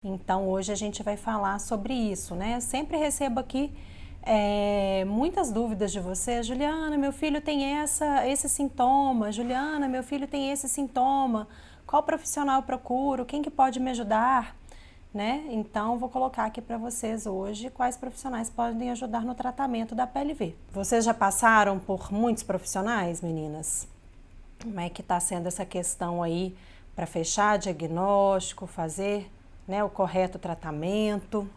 Então hoje a gente vai falar sobre isso, né? Eu sempre recebo aqui muitas dúvidas de você. Juliana, meu filho tem esse sintoma. Juliana, meu filho tem esse sintoma. Qual profissional eu procuro? Quem que pode me ajudar? Né? Então vou colocar aqui para vocês hoje quais profissionais podem ajudar no tratamento da PLV. Vocês já passaram por muitos profissionais, meninas? Como é que está sendo essa questão aí para fechar diagnóstico, fazer, né, o correto tratamento?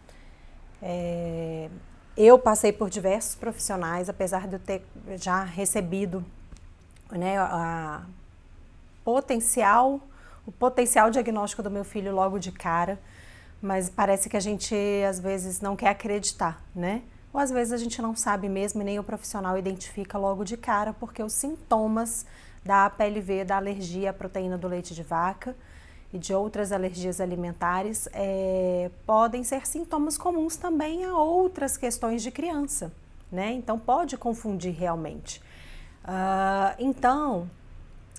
Eu passei por diversos profissionais, apesar de eu ter já recebido, né, o potencial diagnóstico do meu filho logo de cara, mas parece que a gente às vezes não quer acreditar, né? Ou às vezes a gente não sabe mesmo e nem o profissional identifica logo de cara, porque os sintomas da PLV, da alergia à proteína do leite de vaca e de outras alergias alimentares podem ser sintomas comuns também a outras questões de criança, né? Então pode confundir realmente. Então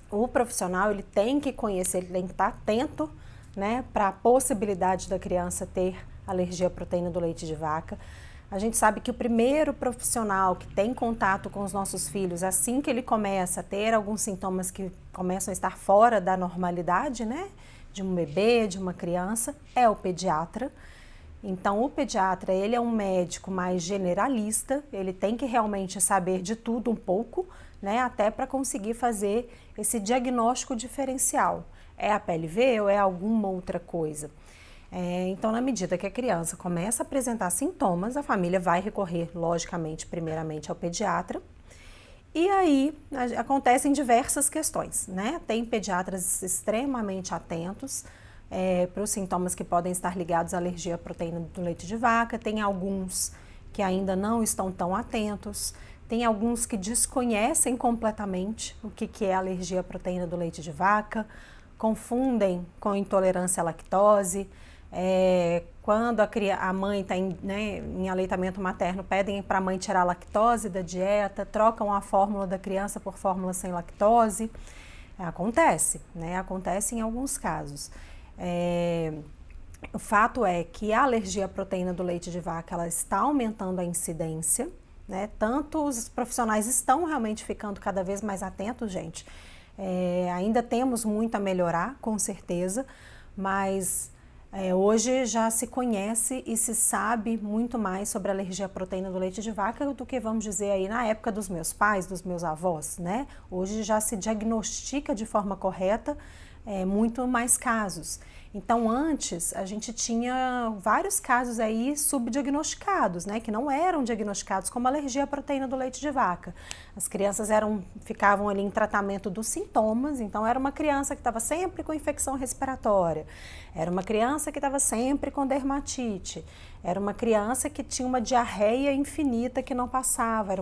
o profissional ele tem que conhecer, ele tem que estar atento, né, para a possibilidade da criança ter alergia à proteína do leite de vaca. A gente sabe que o primeiro profissional que tem contato com os nossos filhos, assim que ele começa a ter alguns sintomas que começam a estar fora da normalidade, né, de um bebê, de uma criança, é o pediatra. Então, o pediatra, ele é um médico mais generalista, ele tem que realmente saber de tudo um pouco, né, até para conseguir fazer esse diagnóstico diferencial. É a PLV ou é alguma outra coisa? Então, na medida que a criança começa a apresentar sintomas, a família vai recorrer, logicamente, primeiramente ao pediatra. E aí acontecem diversas questões, né? Tem pediatras extremamente atentos para os sintomas que podem estar ligados à alergia à proteína do leite de vaca, tem alguns que ainda não estão tão atentos, tem alguns que desconhecem completamente o que é alergia à proteína do leite de vaca, confundem com intolerância à lactose. Quando a mãe está em aleitamento materno, pedem para a mãe tirar a lactose da dieta, trocam a fórmula da criança por fórmula sem lactose. Acontece, né? Acontece em alguns casos. O fato é que a alergia à proteína do leite de vaca ela está aumentando a incidência, né? Tanto os profissionais estão realmente ficando cada vez mais atentos, gente. Ainda temos muito a melhorar, com certeza, mas hoje já se conhece e se sabe muito mais sobre a alergia à proteína do leite de vaca do que, vamos dizer, aí na época dos meus pais, dos meus avós, né? Hoje já se diagnostica de forma correta muito mais casos. Então, antes, a gente tinha vários casos aí subdiagnosticados, né, que não eram diagnosticados como alergia à proteína do leite de vaca. As crianças ficavam ali em tratamento dos sintomas, então era uma criança que estava sempre com infecção respiratória, era uma criança que estava sempre com dermatite, era uma criança que tinha uma diarreia infinita que não passava, era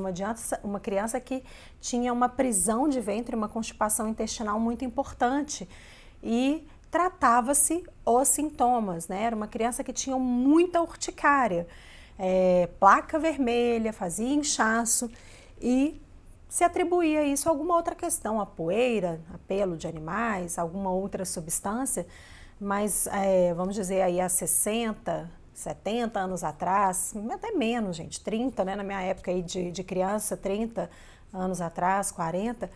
uma criança que tinha uma prisão de ventre, uma constipação intestinal muito importante e tratava-se os sintomas, né? Era uma criança que tinha muita urticária, placa vermelha, fazia inchaço e se atribuía isso a alguma outra questão, a poeira, a pelo de animais, alguma outra substância, mas vamos dizer aí há 60, 70 anos atrás, até menos, gente, 30, né? Na minha época aí de criança, 30 anos atrás, 40,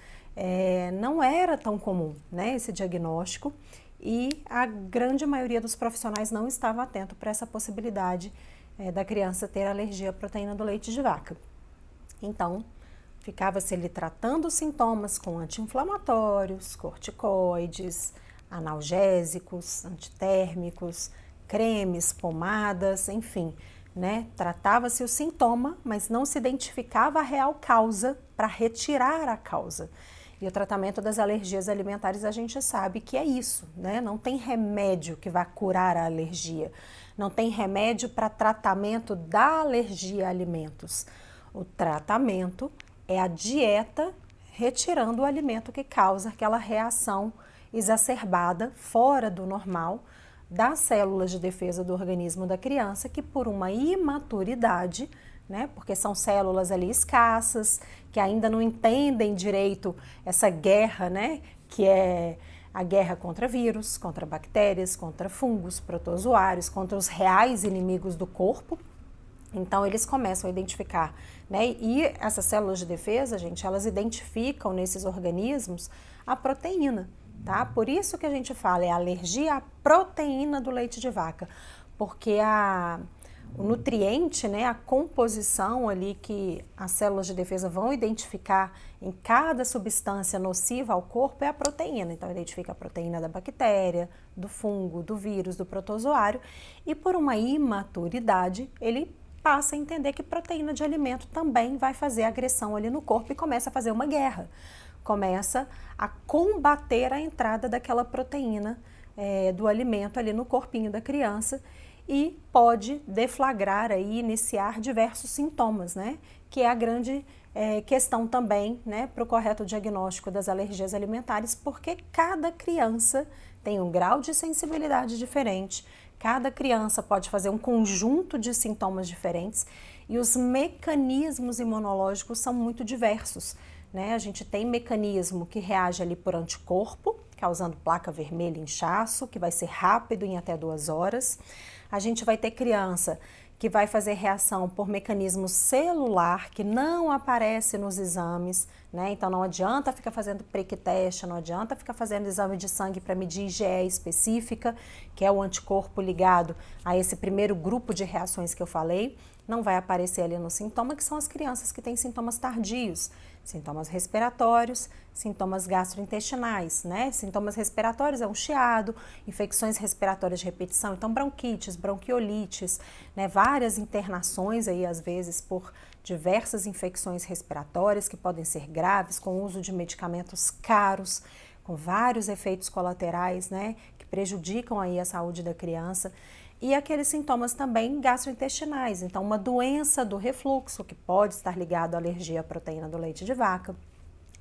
não era tão comum, né, esse diagnóstico. E a grande maioria dos profissionais não estava atento para essa possibilidade da criança ter alergia à proteína do leite de vaca. Então, ficava-se ali tratando os sintomas com anti-inflamatórios, corticoides, analgésicos, antitérmicos, cremes, pomadas, enfim, né? Tratava-se o sintoma, mas não se identificava a real causa para retirar a causa. E o tratamento das alergias alimentares a gente sabe que é isso, né? Não tem remédio que vá curar a alergia, não tem remédio para tratamento da alergia a alimentos. O tratamento é a dieta retirando o alimento que causa aquela reação exacerbada, fora do normal, das células de defesa do organismo da criança, que por uma imaturidade, né, porque são células ali escassas, que ainda não entendem direito essa guerra, né, que é a guerra contra vírus, contra bactérias, contra fungos, protozoários, contra os reais inimigos do corpo. Então, eles começam a identificar, né? E essas células de defesa, gente, elas identificam nesses organismos a proteína, tá? Por isso que a gente fala, é alergia à proteína do leite de vaca, porque o nutriente, né, a composição ali que as células de defesa vão identificar em cada substância nociva ao corpo é a proteína. Então, identifica a proteína da bactéria, do fungo, do vírus, do protozoário, e por uma imaturidade, ele passa a entender que proteína de alimento também vai fazer agressão ali no corpo e começa a fazer uma guerra. Começa a combater a entrada daquela proteína do alimento ali no corpinho da criança e pode deflagrar aí, iniciar diversos sintomas, né? Que é a grande questão também, né, para o correto diagnóstico das alergias alimentares, porque cada criança tem um grau de sensibilidade diferente, cada criança pode fazer um conjunto de sintomas diferentes e os mecanismos imunológicos são muito diversos, né? A gente tem mecanismo que reage ali por anticorpo, causando placa vermelha, inchaço, que vai ser rápido em até 2 horas. A gente vai ter criança que vai fazer reação por mecanismo celular, que não aparece nos exames, né? Então não adianta ficar fazendo prick-teste, não adianta ficar fazendo exame de sangue para medir IgE específica, que é o anticorpo ligado a esse primeiro grupo de reações que eu falei, não vai aparecer ali no sintoma, que são as crianças que têm sintomas tardios, sintomas respiratórios, sintomas gastrointestinais, né? Sintomas respiratórios é um chiado, infecções respiratórias de repetição, então bronquites, bronquiolites, né? Várias internações aí às vezes por diversas infecções respiratórias que podem ser graves, com o uso de medicamentos caros, com vários efeitos colaterais, né? Que prejudicam aí a saúde da criança. E aqueles sintomas também gastrointestinais, então uma doença do refluxo, que pode estar ligado à alergia à proteína do leite de vaca,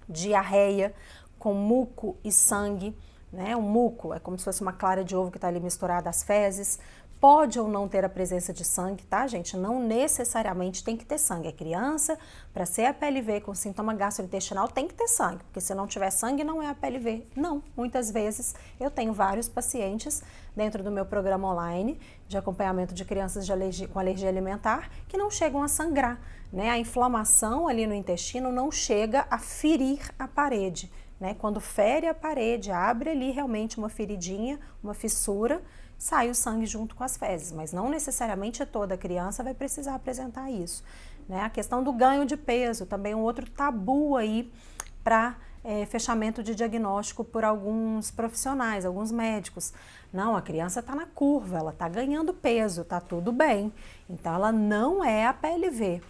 diarreia com muco e sangue, né? O muco é como se fosse uma clara de ovo que está ali misturada às fezes, pode ou não ter a presença de sangue, tá, gente? Não necessariamente tem que ter sangue. A criança, para ser a PLV com sintoma gastrointestinal, tem que ter sangue, porque se não tiver sangue, não é a PLV. Não, muitas vezes eu tenho vários pacientes dentro do meu programa online de acompanhamento de crianças com alergia alimentar que não chegam a sangrar, né? A inflamação ali no intestino não chega a ferir a parede, né? Quando fere a parede, abre ali realmente uma feridinha, uma fissura, sai o sangue junto com as fezes, mas não necessariamente toda criança vai precisar apresentar isso, né? A questão do ganho de peso, também um outro tabu aí para fechamento de diagnóstico por alguns profissionais, alguns médicos. Não, a criança está na curva, ela está ganhando peso, está tudo bem, então ela não é a PLV.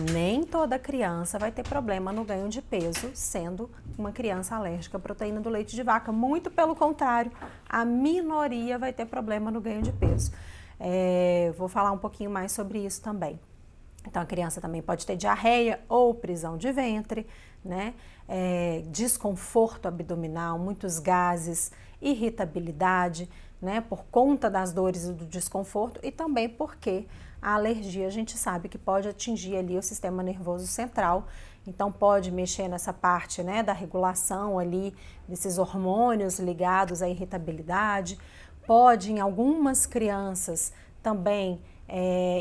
Nem toda criança vai ter problema no ganho de peso, sendo uma criança alérgica à proteína do leite de vaca. Muito pelo contrário, a minoria vai ter problema no ganho de peso. Vou falar um pouquinho mais sobre isso também. Então, a criança também pode ter diarreia ou prisão de ventre, né? Desconforto abdominal, muitos gases, irritabilidade, né? Por conta das dores e do desconforto e também porque a alergia a gente sabe que pode atingir ali o sistema nervoso central, então pode mexer nessa parte, né, da regulação ali desses hormônios ligados à irritabilidade, pode em algumas crianças também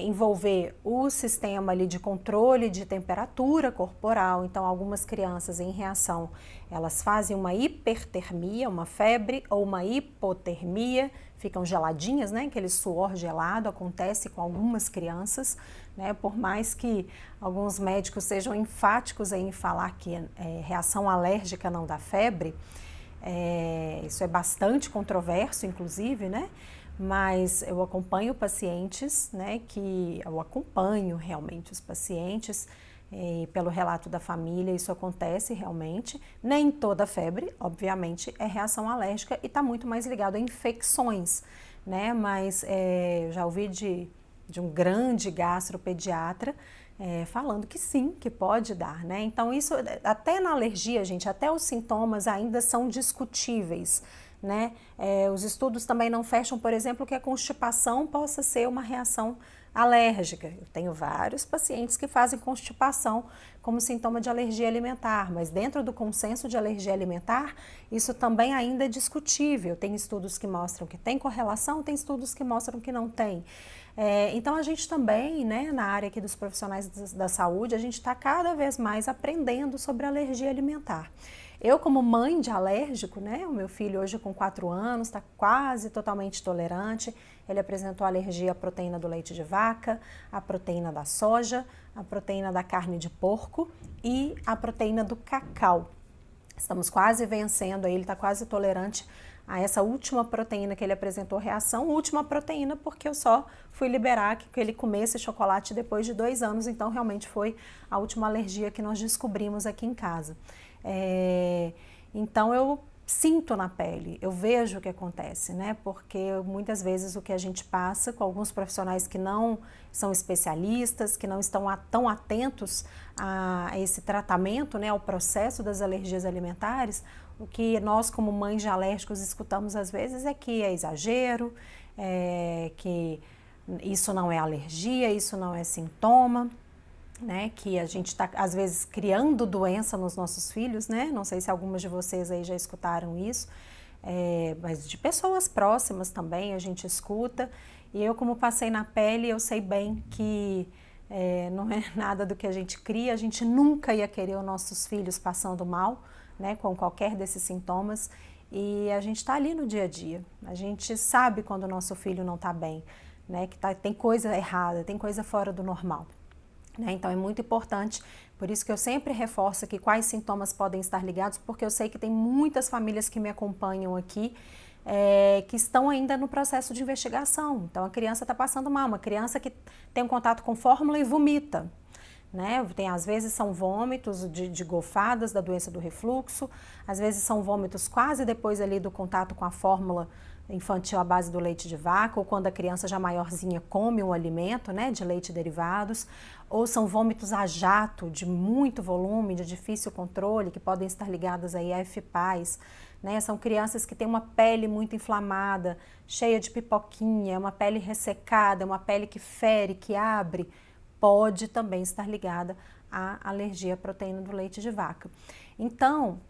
envolver o sistema ali de controle de temperatura corporal, então algumas crianças em reação, elas fazem uma hipertermia, uma febre ou uma hipotermia, ficam geladinhas, né? Aquele suor gelado acontece com algumas crianças, né? Por mais que alguns médicos sejam enfáticos em falar que reação alérgica não dá febre, isso é bastante controverso, inclusive, né? Mas eu acompanho pacientes, né? Eu acompanho realmente os pacientes. Pelo relato da família, isso acontece realmente. Nem toda febre, obviamente, é reação alérgica e está muito mais ligado a infecções, né? Mas já ouvi de um grande gastropediatra falando que sim, que pode dar, né? Então, isso, até na alergia, gente, até os sintomas ainda são discutíveis, né? Os estudos também não fecham, por exemplo, que a constipação possa ser uma reação alérgica. Eu tenho vários pacientes que fazem constipação como sintoma de alergia alimentar, mas dentro do consenso de alergia alimentar, isso também ainda é discutível. Tem estudos que mostram que tem correlação, tem estudos que mostram que não tem. Então a gente também, né, na área aqui dos profissionais da saúde, a gente está cada vez mais aprendendo sobre alergia alimentar. Eu, como mãe de alérgico, né, o meu filho hoje com 4 anos, está quase totalmente tolerante. Ele apresentou alergia à proteína do leite de vaca, à proteína da soja, à proteína da carne de porco e à proteína do cacau. Estamos quase vencendo, ele está quase tolerante a essa última proteína que ele apresentou reação, última proteína porque eu só fui liberar que ele comesse chocolate depois de 2 anos, então realmente foi a última alergia que nós descobrimos aqui em casa. Então eu sinto na pele, eu vejo o que acontece, né? Porque muitas vezes o que a gente passa com alguns profissionais que não são especialistas, que não estão tão atentos a esse tratamento, né, ao processo das alergias alimentares, o que nós como mães de alérgicos escutamos às vezes é que é exagero, que isso não é alergia, isso não é sintoma. Né, que a gente está, às vezes, criando doença nos nossos filhos, né? Não sei se algumas de vocês aí já escutaram isso, mas de pessoas próximas também a gente escuta. E eu, como passei na pele, eu sei bem que não é nada do que a gente cria, a gente nunca ia querer os nossos filhos passando mal, né, com qualquer desses sintomas. E a gente está ali no dia a dia, a gente sabe quando o nosso filho não está bem, né, que tem coisa errada, tem coisa fora do normal. Então é muito importante, por isso que eu sempre reforço aqui quais sintomas podem estar ligados, porque eu sei que tem muitas famílias que me acompanham aqui que estão ainda no processo de investigação. Então a criança está passando mal, uma criança que tem um contato com fórmula e vomita. Né? Às vezes são vômitos de golfadas da doença do refluxo, às vezes são vômitos quase depois ali do contato com a fórmula infantil à base do leite de vaca, ou quando a criança já maiorzinha come um alimento, né, de leite e derivados, ou são vômitos a jato, de muito volume, de difícil controle, que podem estar ligadas aí a FPAS, né, são crianças que têm uma pele muito inflamada, cheia de pipoquinha, uma pele ressecada, uma pele que fere, que abre, pode também estar ligada à alergia à proteína do leite de vaca. Então,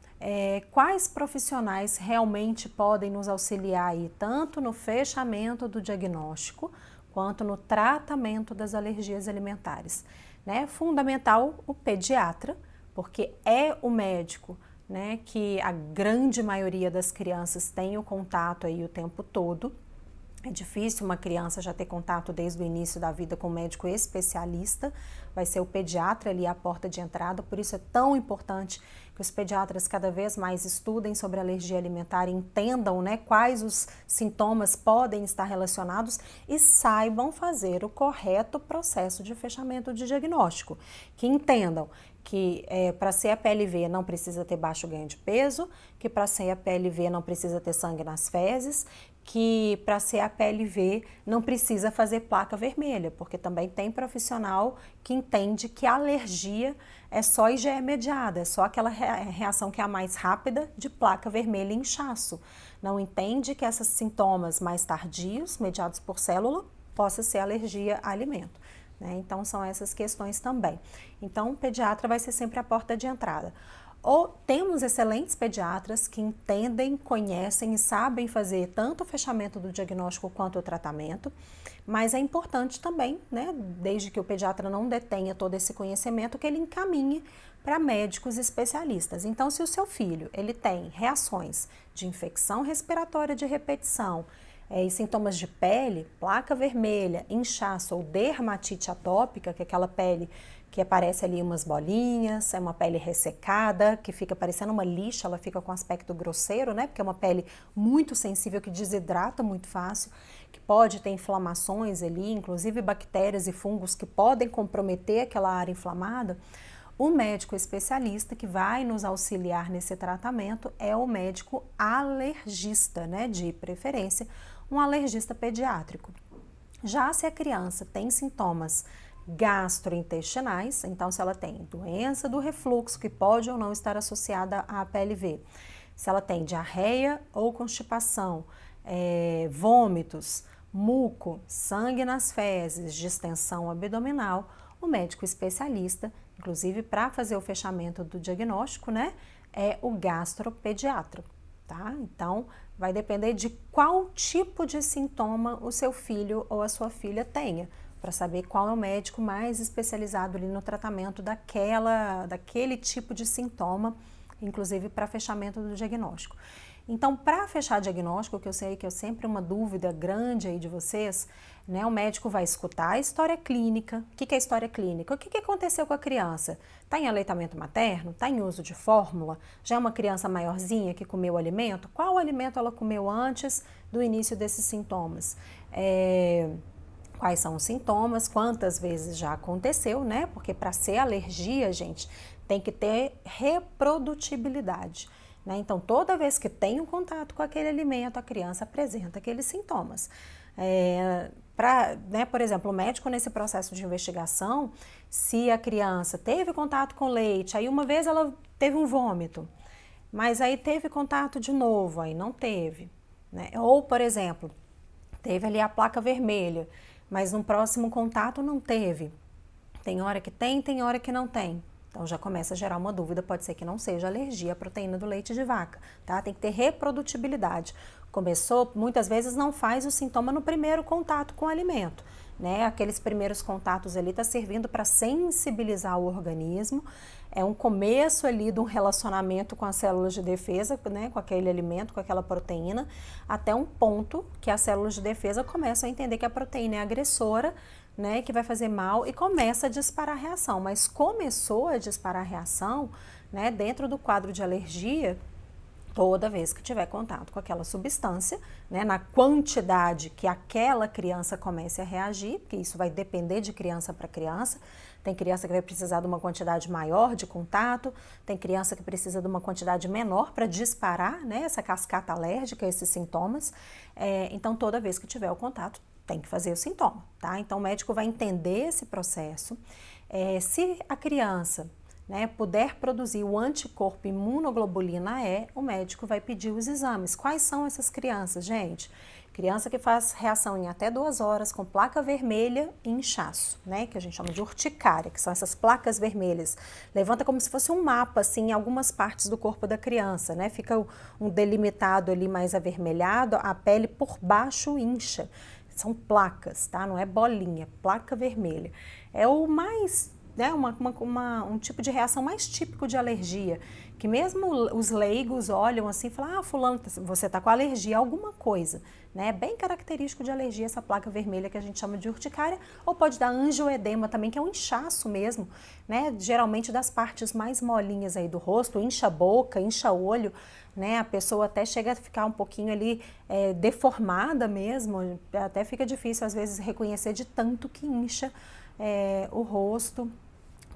quais profissionais realmente podem nos auxiliar aí, tanto no fechamento do diagnóstico, quanto no tratamento das alergias alimentares? Né? Fundamental o pediatra, porque é o médico, né, que a grande maioria das crianças tem o contato aí o tempo todo. É difícil uma criança já ter contato desde o início da vida com um médico especialista, vai ser o pediatra ali a porta de entrada, por isso é tão importante que os pediatras cada vez mais estudem sobre alergia alimentar, entendam, né, quais os sintomas podem estar relacionados e saibam fazer o correto processo de fechamento de diagnóstico, que entendam que para ser a PLV não precisa ter baixo ganho de peso, que para ser a PLV não precisa ter sangue nas fezes, que para ser a PLV não precisa fazer placa vermelha, porque também tem profissional que entende que a alergia é só IgE mediada, é só aquela reação que é a mais rápida de placa vermelha e inchaço. Não entende que esses sintomas mais tardios, mediados por célula, possa ser alergia a alimento. Né? Então são essas questões também. Então o pediatra vai ser sempre a porta de entrada. Ou temos excelentes pediatras que entendem, conhecem e sabem fazer tanto o fechamento do diagnóstico quanto o tratamento, mas é importante também, né, desde que o pediatra não detenha todo esse conhecimento, que ele encaminhe para médicos especialistas. Então, se o seu filho ele tem reações de infecção respiratória de repetição, e sintomas de pele, placa vermelha, inchaço ou dermatite atópica, que é aquela pele que aparece ali umas bolinhas, é uma pele ressecada, que fica parecendo uma lixa, ela fica com aspecto grosseiro, né? Porque é uma pele muito sensível, que desidrata muito fácil, que pode ter inflamações ali, inclusive bactérias e fungos que podem comprometer aquela área inflamada. O médico especialista que vai nos auxiliar nesse tratamento é o médico alergista, né? De preferência, um alergista pediátrico. Já se a criança tem sintomas gastrointestinais, então se ela tem doença do refluxo, que pode ou não estar associada à PLV, se ela tem diarreia ou constipação, vômitos, muco, sangue nas fezes, distensão abdominal, o médico especialista, inclusive para fazer o fechamento do diagnóstico, né, é o gastropediatra, tá? Então, vai depender de qual tipo de sintoma o seu filho ou a sua filha tenha, para saber qual é o médico mais especializado ali no tratamento daquele tipo de sintoma, inclusive para fechamento do diagnóstico. Então, para fechar diagnóstico, que eu sei que é sempre uma dúvida grande aí de vocês, né, o médico vai escutar a história clínica. O que é história clínica? O que aconteceu com a criança? Está em aleitamento materno? Está em uso de fórmula? Já é uma criança maiorzinha que comeu alimento? Qual alimento ela comeu antes do início desses sintomas? Quais são os sintomas? Quantas vezes já aconteceu, né? Porque para ser alergia, gente, tem que ter reprodutibilidade. Né? Então, toda vez que tem um contato com aquele alimento, a criança apresenta aqueles sintomas. Por exemplo, o médico nesse processo de investigação, se a criança teve contato com leite, aí uma vez ela teve um vômito, mas aí teve contato de novo, aí não teve. Né? Ou, por exemplo, teve ali a placa vermelha, mas no próximo contato não teve. Tem hora que tem hora que não tem. Então já começa a gerar uma dúvida, pode ser que não seja alergia à proteína do leite de vaca, tá? Tem que ter reprodutibilidade. Começou, muitas vezes não faz o sintoma no primeiro contato com o alimento, né? Aqueles primeiros contatos ali tá servindo para sensibilizar o organismo, é um começo ali de um relacionamento com as células de defesa, né? Com aquele alimento, com aquela proteína, até um ponto que as células de defesa começam a entender que a proteína é agressora, né, que vai fazer mal e começa a disparar a reação, mas começou a disparar a reação, né, dentro do quadro de alergia, toda vez que tiver contato com aquela substância, né, na quantidade que aquela criança comece a reagir, porque isso vai depender de criança para criança. Tem criança que vai precisar de uma quantidade maior de contato, tem criança que precisa de uma quantidade menor para disparar, né, essa cascata alérgica, esses sintomas. Então, toda vez que tiver o contato, tem que fazer o sintoma, tá? Então, o médico vai entender esse processo. Se a criança, né, puder produzir o anticorpo imunoglobulina E, o médico vai pedir os exames. Quais são essas crianças, gente? Criança que faz reação em até 2 horas com placa vermelha e inchaço, né, que a gente chama de urticária, que são essas placas vermelhas. Levanta como se fosse um mapa, assim, em algumas partes do corpo da criança, né? Fica um delimitado ali mais avermelhado, a pele por baixo incha. São placas, tá? Não é bolinha, placa vermelha. É o mais, né, um tipo de reação mais típico de alergia, que mesmo os leigos olham assim e falam, fulano, você tá com alergia a alguma coisa, né? É bem característico de alergia essa placa vermelha que a gente chama de urticária, ou pode dar angioedema também, que é um inchaço mesmo, né? Geralmente das partes mais molinhas aí do rosto, incha a boca, incha o olho, né? A pessoa até chega a ficar um pouquinho ali deformada mesmo, até fica difícil às vezes reconhecer de tanto que incha o rosto.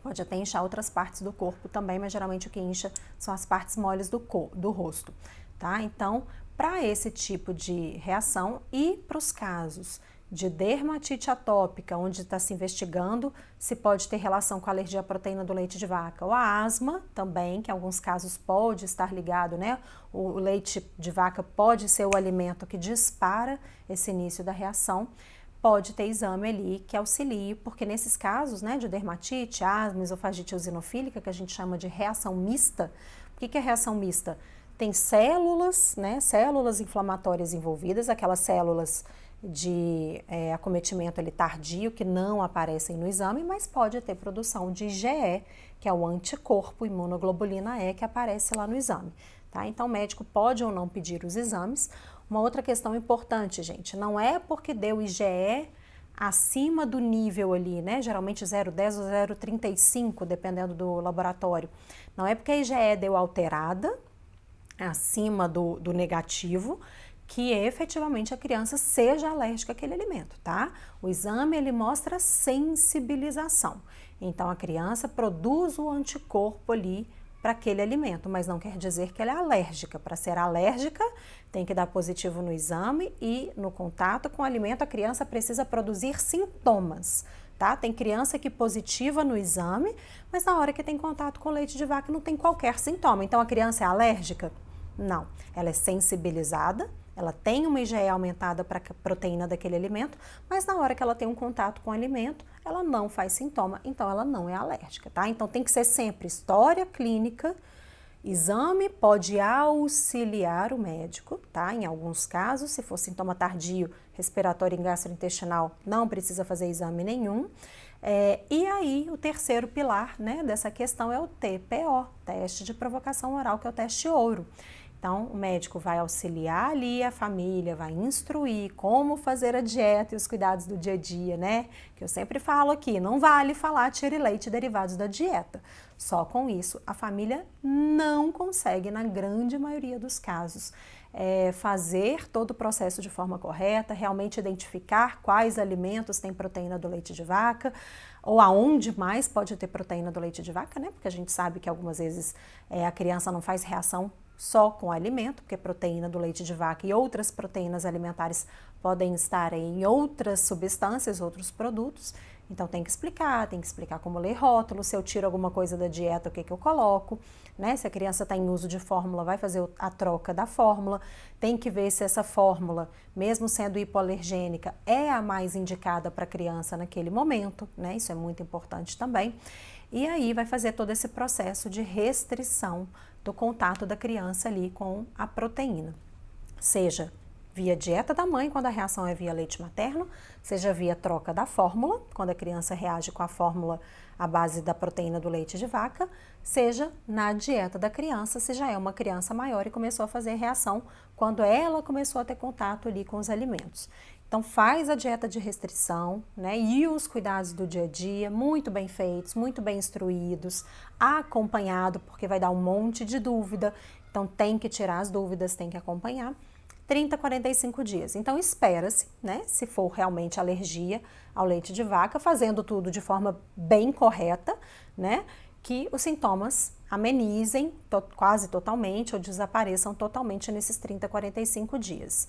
Pode até inchar outras partes do corpo também, mas geralmente o que incha são as partes moles do rosto, tá? Então, para esse tipo de reação e para os casos de dermatite atópica, onde está se investigando se pode ter relação com a alergia à proteína do leite de vaca, ou a asma também, que em alguns casos pode estar ligado, né? O leite de vaca pode ser o alimento que dispara esse início da reação. Pode ter exame ali que auxilie, porque nesses casos, né, de dermatite, asma, esofagite eosinofílica, que a gente chama de reação mista. O que é reação mista? Tem células, né, células inflamatórias envolvidas, aquelas células de acometimento ali tardio que não aparecem no exame, mas pode ter produção de IgE, que é o anticorpo imunoglobulina E, que aparece lá no exame. Tá? Então, o médico pode ou não pedir os exames. Uma outra questão importante, gente, não é porque deu IgE acima do nível ali, né? Geralmente 0,10 ou 0,35, dependendo do laboratório. Não é porque a IgE deu alterada, acima do negativo, que efetivamente a criança seja alérgica àquele alimento, tá? O exame, ele mostra sensibilização. Então, a criança produz o anticorpo ali para aquele alimento, mas não quer dizer que ela é alérgica. Para ser alérgica, tem que dar positivo no exame e no contato com o alimento a criança precisa produzir sintomas, tá? Tem criança que positiva no exame, mas na hora que tem contato com leite de vaca não tem qualquer sintoma. Então, a criança é alérgica? Não. Ela é sensibilizada, ela tem uma IgE aumentada para a proteína daquele alimento, mas na hora que ela tem um contato com o alimento, ela não faz sintoma, então ela não é alérgica, tá? Então tem que ser sempre história clínica. Exame pode auxiliar o médico, tá? Em alguns casos, se for sintoma tardio, respiratório e gastrointestinal, não precisa fazer exame nenhum. E aí, o terceiro pilar, né, dessa questão é o TPO, teste de provocação oral, que é o teste ouro. Então, o médico vai auxiliar ali a família, vai instruir como fazer a dieta e os cuidados do dia a dia, né? Que eu sempre falo aqui, não vale falar tire leite e derivados da dieta. Só com isso, a família não consegue, na grande maioria dos casos, fazer todo o processo de forma correta, realmente identificar quais alimentos têm proteína do leite de vaca, ou aonde mais pode ter proteína do leite de vaca, né? Porque a gente sabe que algumas vezes a criança não faz reação só com o alimento, porque proteína do leite de vaca e outras proteínas alimentares podem estar em outras substâncias, outros produtos. Então tem que explicar como ler rótulo, se eu tiro alguma coisa da dieta, o que eu coloco, né? Se a criança está em uso de fórmula, vai fazer a troca da fórmula, tem que ver se essa fórmula, mesmo sendo hipoalergênica, é a mais indicada para a criança naquele momento, né? Isso é muito importante também. E aí vai fazer todo esse processo de restrição do contato da criança ali com a proteína, seja via dieta da mãe, quando a reação é via leite materno, seja via troca da fórmula, quando a criança reage com a fórmula à base da proteína do leite de vaca, seja na dieta da criança, se já é uma criança maior e começou a fazer reação quando ela começou a ter contato ali com os alimentos. Então faz a dieta de restrição, né, e os cuidados do dia a dia, muito bem feitos, muito bem instruídos, acompanhado, porque vai dar um monte de dúvida, então tem que tirar as dúvidas, tem que acompanhar. 30 a 45 dias. Então espera-se, né, se for realmente alergia ao leite de vaca, fazendo tudo de forma bem correta, né, que os sintomas amenizem quase totalmente ou desapareçam totalmente nesses 30 a 45 dias.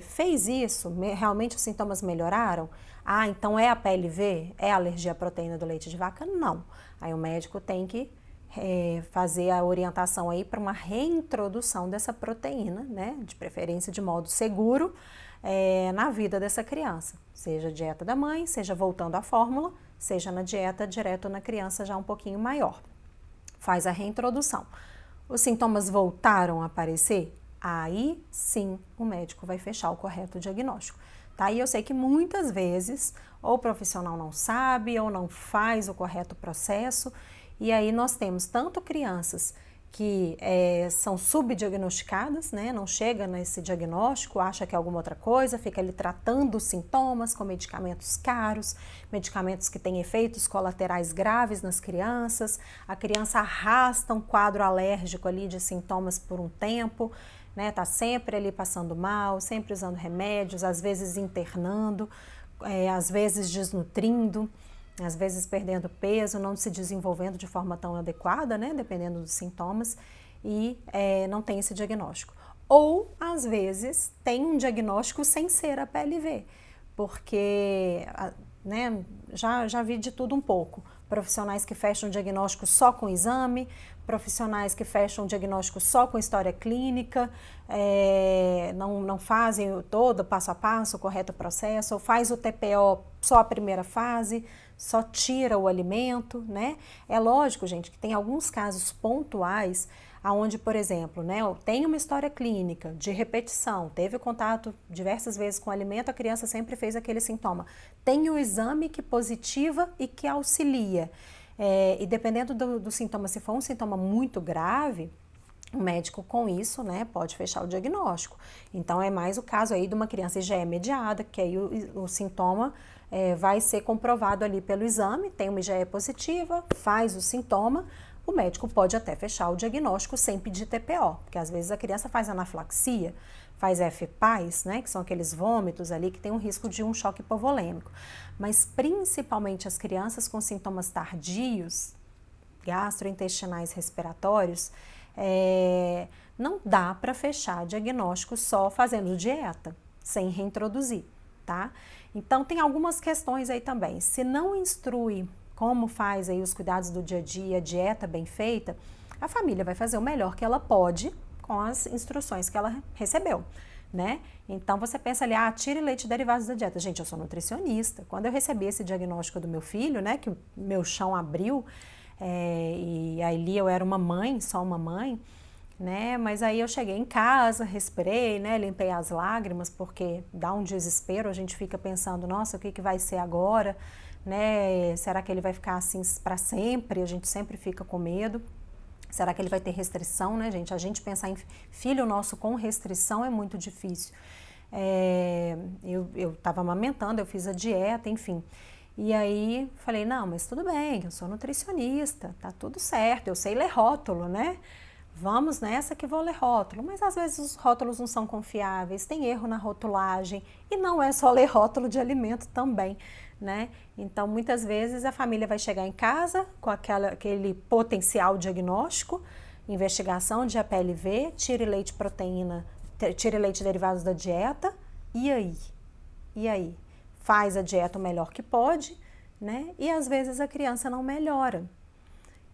Fez isso, realmente os sintomas melhoraram? Ah, então é a PLV? É a alergia à proteína do leite de vaca? Não. Aí o médico tem que fazer a orientação aí para uma reintrodução dessa proteína, né, de preferência de modo seguro, na vida dessa criança, seja dieta da mãe, seja voltando à fórmula, seja na dieta direto na criança já um pouquinho maior. Faz a reintrodução. Os sintomas voltaram a aparecer? Aí sim o médico vai fechar o correto diagnóstico. Tá? E eu sei que muitas vezes ou o profissional não sabe ou não faz o correto processo, e aí nós temos tanto crianças que são subdiagnosticadas, né? Não chega nesse diagnóstico, acha que é alguma outra coisa, fica ali tratando os sintomas com medicamentos caros, medicamentos que têm efeitos colaterais graves nas crianças, a criança arrasta um quadro alérgico ali de sintomas por um tempo, né? Tá sempre ali passando mal, sempre usando remédios, às vezes internando, às vezes desnutrindo, às vezes perdendo peso, não se desenvolvendo de forma tão adequada, né, dependendo dos sintomas, e não tem esse diagnóstico. Ou, às vezes, tem um diagnóstico sem ser a PLV, porque, né, já vi de tudo um pouco. Profissionais que fecham diagnóstico só com exame, profissionais que fecham diagnóstico só com história clínica, não fazem todo passo a passo, o correto processo, ou faz o TPO só a primeira fase, só tira o alimento, né? É lógico, gente, que tem alguns casos pontuais aonde, por exemplo, né, tem uma história clínica de repetição, teve contato diversas vezes com o alimento, a criança sempre fez aquele sintoma. Tem o exame que positiva e que auxilia. E dependendo do sintoma, se for um sintoma muito grave, o médico com isso, né, pode fechar o diagnóstico. Então é mais o caso aí de uma criança IgE mediada, que aí o sintoma vai ser comprovado ali pelo exame, tem uma IgE positiva, faz o sintoma, o médico pode até fechar o diagnóstico sem pedir TPO, porque às vezes a criança faz anafilaxia, faz FPAS, né, que são aqueles vômitos ali que tem um risco de um choque hipovolêmico. Mas principalmente as crianças com sintomas tardios, gastrointestinais respiratórios, não dá para fechar diagnóstico só fazendo dieta, sem reintroduzir, tá? Então tem algumas questões aí também. Se não instrui como faz aí os cuidados do dia a dia, a dieta bem feita, a família vai fazer o melhor que ela pode com as instruções que ela recebeu. né? Então você pensa ali, tire leite derivados da dieta. Gente, eu sou nutricionista. Quando eu recebi esse diagnóstico do meu filho, né, que o meu chão abriu, e ali eu era uma mãe, só uma mãe, né? Mas aí eu cheguei em casa, respirei, né? Limpei as lágrimas, porque dá um desespero, a gente fica pensando, nossa, o que que vai ser agora, né? Será que ele vai ficar assim para sempre? A gente sempre fica com medo. Será que ele vai ter restrição, né, gente? A gente pensar em filho nosso com restrição é muito difícil. Eu estava amamentando, eu fiz a dieta, enfim. E aí falei, não, mas tudo bem, eu sou nutricionista, tá tudo certo, eu sei ler rótulo, né? Vamos nessa que vou ler rótulo, mas às vezes os rótulos não são confiáveis, tem erro na rotulagem e não é só ler rótulo de alimento também, né? Então muitas vezes a família vai chegar em casa com aquele potencial diagnóstico, investigação de APLV, tire leite proteína, tire leite derivados da dieta, e aí? E aí? Faz a dieta o melhor que pode, né? E às vezes a criança não melhora.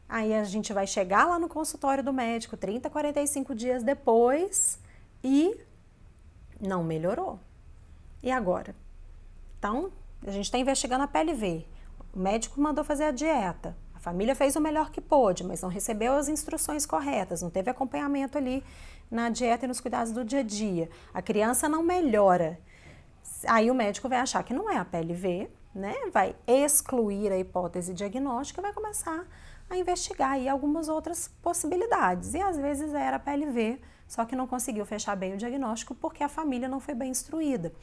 Aí a gente vai chegar lá no consultório do médico 30, 45 dias depois e não melhorou. E agora? Então, a gente está investigando a PLV. O médico mandou fazer a dieta. A família fez o melhor que pôde, mas não recebeu as instruções corretas, não teve acompanhamento ali na dieta e nos cuidados do dia a dia. A criança não melhora. Aí o médico vai achar que não é a PLV, né? Vai excluir a hipótese diagnóstica e vai começar a investigar aí algumas outras possibilidades. E às vezes era a PLV, só que não conseguiu fechar bem o diagnóstico porque a família não foi bem instruída.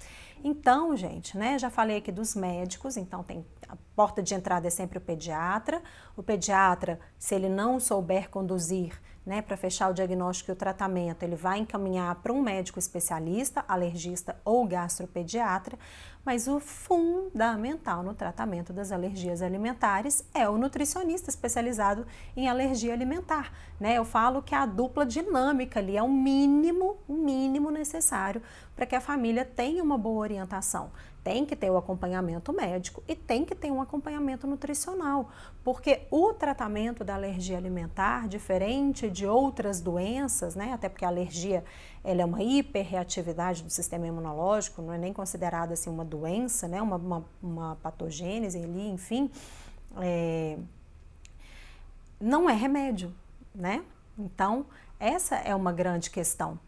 Então, gente, né, já falei aqui dos médicos, então tem a porta de entrada é sempre o pediatra. O pediatra, se ele não souber conduzir, né, para fechar o diagnóstico e o tratamento, ele vai encaminhar para um médico especialista, alergista ou gastropediatra, mas o fundamental no tratamento das alergias alimentares é o nutricionista especializado em alergia alimentar, né? Eu falo que a dupla dinâmica ali é o mínimo necessário para que a família tenha uma boa orientação. Tem que ter o acompanhamento médico e tem que ter um acompanhamento nutricional, porque o tratamento da alergia alimentar, diferente de outras doenças, né, até porque a alergia ela é uma hiperreatividade do sistema imunológico, não é nem considerada assim uma doença, né, uma patogênese ali, enfim, não é remédio, né? Então, essa é uma grande questão.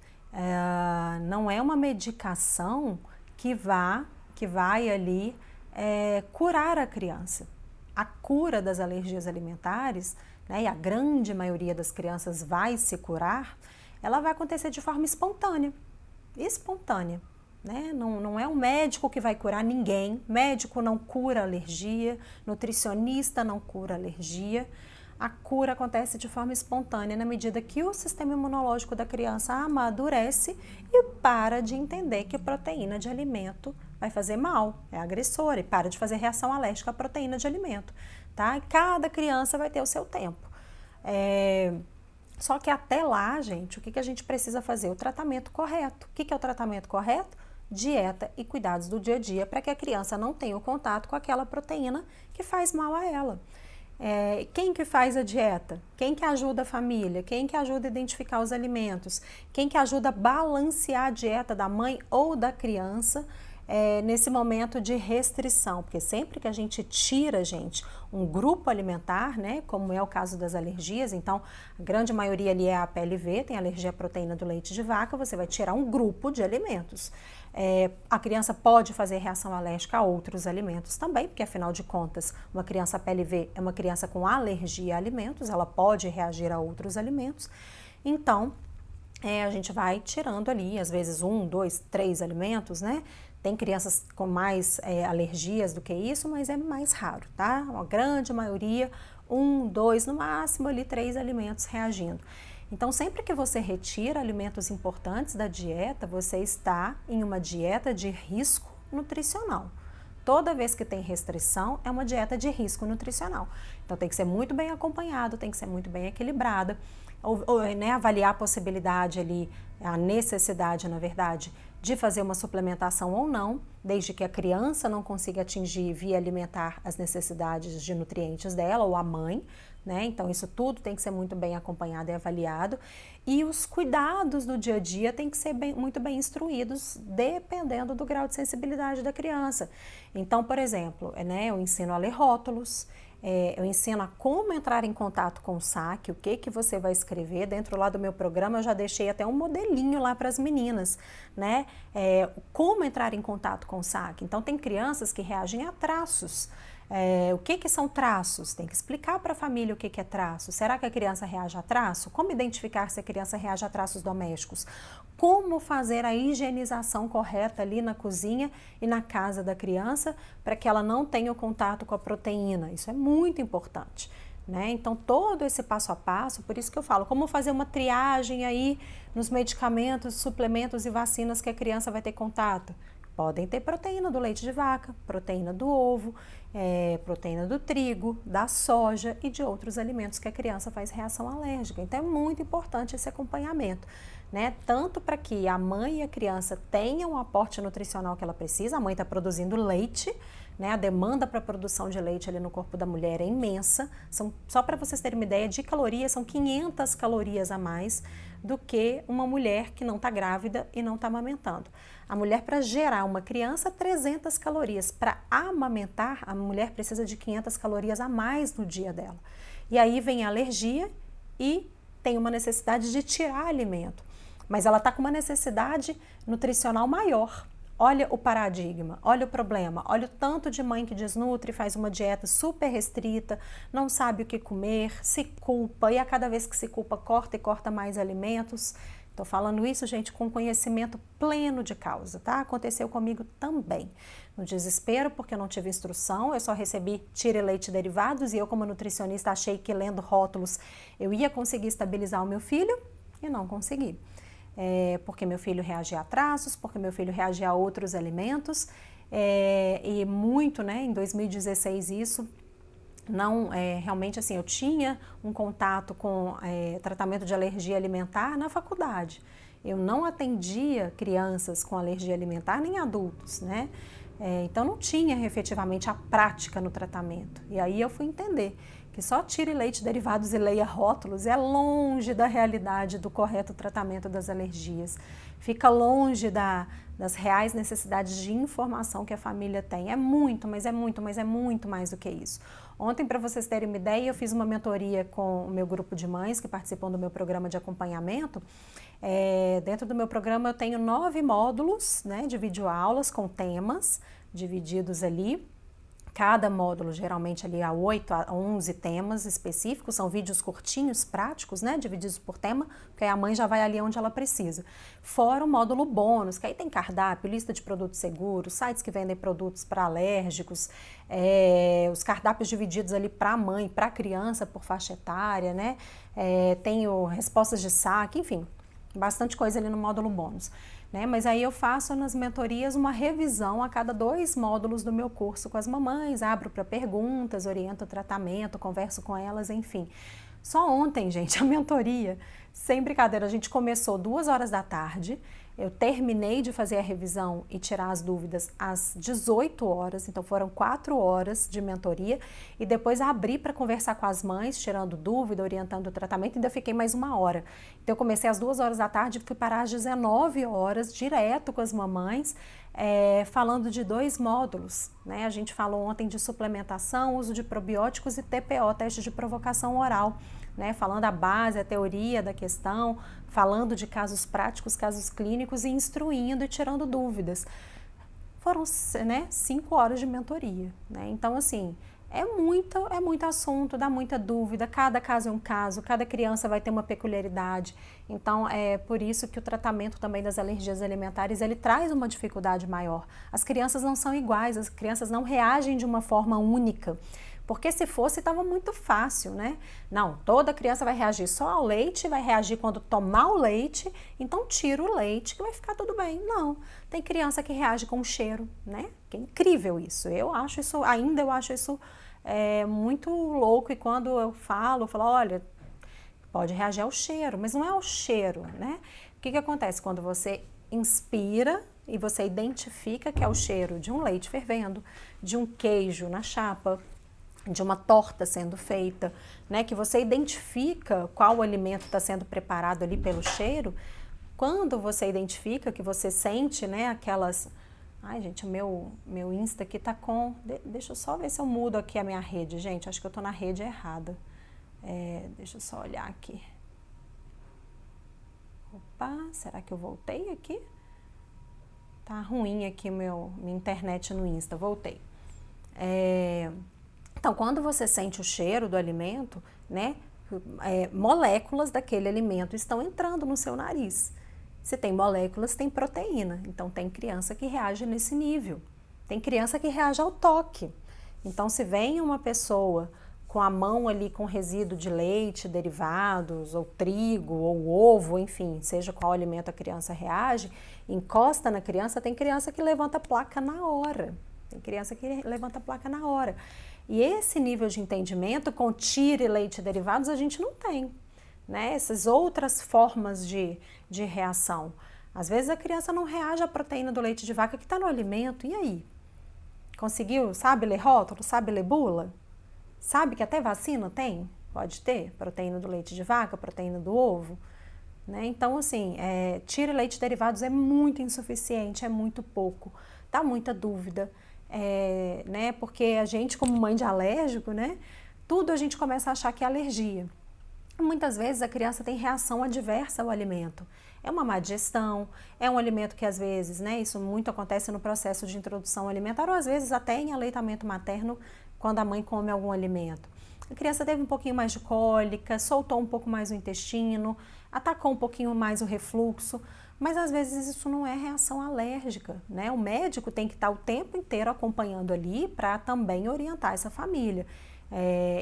Não é uma medicação que vai ali curar a criança. A cura das alergias alimentares, né, e a grande maioria das crianças vai se curar, ela vai acontecer de forma espontânea, né? Não é um médico que vai curar ninguém, médico não cura alergia, nutricionista não cura alergia. A cura acontece de forma espontânea na medida que o sistema imunológico da criança amadurece e para de entender que proteína de alimento vai fazer mal, é agressora, e para de fazer reação alérgica à proteína de alimento, tá? E cada criança vai ter o seu tempo. Só que até lá, gente, o que a gente precisa fazer? O tratamento correto. O que é o tratamento correto? Dieta e cuidados do dia a dia para que a criança não tenha o contato com aquela proteína que faz mal a ela. Quem que faz a dieta? Quem que ajuda a família? Quem que ajuda a identificar os alimentos? Quem que ajuda a balancear a dieta da mãe ou da criança nesse momento de restrição? Porque sempre que a gente tira, gente, um grupo alimentar, né, como é o caso das alergias, então a grande maioria ali é a PLV, tem alergia à proteína do leite de vaca, você vai tirar um grupo de alimentos. A criança pode fazer reação alérgica a outros alimentos também, porque afinal de contas, uma criança PLV é uma criança com alergia a alimentos, ela pode reagir a outros alimentos. Então, a gente vai tirando ali, às vezes 1, 2, 3 alimentos, né? Tem crianças com mais alergias do que isso, mas é mais raro, tá? A grande maioria, 1, 2, no máximo ali 3 alimentos reagindo. Então, sempre que você retira alimentos importantes da dieta, você está em uma dieta de risco nutricional. Toda vez que tem restrição, é uma dieta de risco nutricional. Então, tem que ser muito bem acompanhado, tem que ser muito bem equilibrada, né, avaliar a possibilidade ali, a necessidade, na verdade, de fazer uma suplementação ou não, desde que a criança não consiga atingir via alimentar as necessidades de nutrientes dela, ou a mãe, né? Então isso tudo tem que ser muito bem acompanhado e avaliado. E os cuidados do dia a dia têm que ser muito bem instruídos, dependendo do grau de sensibilidade da criança. Então, por exemplo, né, eu ensino a ler rótulos, eu ensino a como entrar em contato com o saque, o que você vai escrever. Dentro lá do meu programa eu já deixei até um modelinho lá para as meninas, né? Como entrar em contato com o saque. Então tem crianças que reagem a traços. O que são traços? Tem que explicar para a família o que é traço. Será que a criança reage a traço? Como identificar se a criança reage a traços domésticos? Como fazer a higienização correta ali na cozinha e na casa da criança para que ela não tenha o contato com a proteína? Isso é muito importante, né? Então todo esse passo a passo, por isso que eu falo, como fazer uma triagem aí nos medicamentos, suplementos e vacinas que a criança vai ter contato. Podem ter proteína do leite de vaca, proteína do ovo, proteína do trigo, da soja e de outros alimentos que a criança faz reação alérgica. Então é muito importante esse acompanhamento, né? Tanto para que a mãe e a criança tenham o aporte nutricional que ela precisa. A mãe está produzindo leite, né? A demanda para a produção de leite ali no corpo da mulher é imensa. Só para vocês terem uma ideia de calorias, são 500 calorias a mais do que uma mulher que não está grávida e não está amamentando. A mulher, para gerar uma criança, 300 calorias. Para amamentar, a mulher precisa de 500 calorias a mais no dia dela. E aí vem a alergia e tem uma necessidade de tirar alimento. Mas ela está com uma necessidade nutricional maior. Olha o paradigma, olha o problema, olha o tanto de mãe que desnutre, faz uma dieta super restrita, não sabe o que comer, se culpa e a cada vez que se culpa corta e corta mais alimentos. Estou falando isso, gente, com conhecimento pleno de causa, tá? Aconteceu comigo também. No desespero, porque eu não tive instrução, eu só recebi tira e leite derivados e eu, como nutricionista, achei que lendo rótulos eu ia conseguir estabilizar o meu filho e não consegui. Porque meu filho reagia a traços, porque meu filho reagia a outros alimentos, e muito, né, em 2016 isso, não, realmente assim, eu tinha um contato com tratamento de alergia alimentar na faculdade. Eu não atendia crianças com alergia alimentar, nem adultos, né? Então não tinha efetivamente a prática no tratamento. E aí eu fui entender que só tire leite derivados e leia rótulos é longe da realidade do correto tratamento das alergias. Fica longe das reais necessidades de informação que a família tem. É muito, mas é muito mais do que isso. Ontem, para vocês terem uma ideia, eu fiz uma mentoria com o meu grupo de mães que participam do meu programa de acompanhamento. Dentro do meu programa eu tenho 9 módulos, né, de videoaulas com temas divididos ali. Cada módulo geralmente ali há 8 a 11 temas específicos, são vídeos curtinhos, práticos, né, divididos por tema, porque aí a mãe já vai ali onde ela precisa. Fora o módulo bônus, que aí tem cardápio, lista de produtos seguros, sites que vendem produtos para alérgicos, os cardápios divididos ali para a mãe, para a criança, por faixa etária, né, tenho respostas de saque, enfim, bastante coisa ali no módulo bônus. Mas aí eu faço nas mentorias uma revisão a cada 2 módulos do meu curso com as mamães, abro para perguntas, oriento o tratamento, converso com elas, enfim. Só ontem, gente, a mentoria, sem brincadeira, a gente começou 2 horas da tarde, eu terminei de fazer a revisão e tirar as dúvidas às 18 horas, então foram 4 horas de mentoria e depois abri para conversar com as mães, tirando dúvida, orientando o tratamento, ainda fiquei mais 1 hora. Então eu comecei às 2 horas da tarde e fui parar às 19 horas, direto com as mamães, falando de 2 módulos, né? A gente falou ontem de suplementação, uso de probióticos e TPO, teste de provocação oral, né? Falando a base, a teoria da questão, falando de casos práticos, casos clínicos e instruindo e tirando dúvidas. Foram, né, 5 horas de mentoria, né? Então, assim, é muito assunto, dá muita dúvida, cada caso é um caso, cada criança vai ter uma peculiaridade. Então, é por isso que o tratamento também das alergias alimentares, ele traz uma dificuldade maior. As crianças não são iguais, as crianças não reagem de uma forma única. Porque se fosse, estava muito fácil, né? Não, toda criança vai reagir só ao leite, vai reagir quando tomar o leite, então tira o leite que vai ficar tudo bem. Não, tem criança que reage com o cheiro, né? Que é incrível isso. Eu acho isso muito louco e quando eu falo, olha, pode reagir ao cheiro, mas não é ao cheiro, né? O que acontece quando você inspira, e você identifica que é o cheiro de um leite fervendo, de um queijo na chapa, de uma torta sendo feita, né? Que você identifica qual alimento está sendo preparado ali pelo cheiro. Quando você identifica, que você sente, né, aquelas... Ai, gente, o meu Insta aqui tá com... Deixa eu só ver se eu mudo aqui a minha rede, gente. Acho que eu tô na rede errada. Deixa eu só olhar aqui. Opa, será que eu voltei aqui? Tá ruim aqui minha internet no Insta, voltei. Então, quando você sente o cheiro do alimento, né, moléculas daquele alimento estão entrando no seu nariz. Se tem moléculas, tem proteína. Então, tem criança que reage nesse nível. Tem criança que reage ao toque. Então, se vem uma pessoa com a mão ali com resíduo de leite, derivados, ou trigo, ou ovo, enfim, seja qual alimento a criança reage, encosta na criança, tem criança que levanta a placa na hora. Tem criança que levanta a placa na hora. E esse nível de entendimento com tira e leite e derivados a gente não tem, né? Essas outras formas de reação. Às vezes a criança não reage à proteína do leite de vaca que está no alimento, e aí? Conseguiu, sabe ler rótulo, sabe ler bula? Sabe que até vacina tem? Pode ter proteína do leite de vaca, proteína do ovo, né? Então, assim, tira e leite e derivados é muito insuficiente, é muito pouco, dá muita dúvida. Né? Porque a gente, como mãe de alérgico, né? Tudo a gente começa a achar que é alergia. Muitas vezes a criança tem reação adversa ao alimento. É uma má digestão, é um alimento que às vezes, né? Isso muito acontece no processo de introdução alimentar, ou às vezes até em aleitamento materno, quando a mãe come algum alimento. A criança teve um pouquinho mais de cólica, soltou um pouco mais o intestino, atacou um pouquinho mais o refluxo, mas às vezes isso não é reação alérgica, né? O médico tem que estar o tempo inteiro acompanhando ali para também orientar essa família.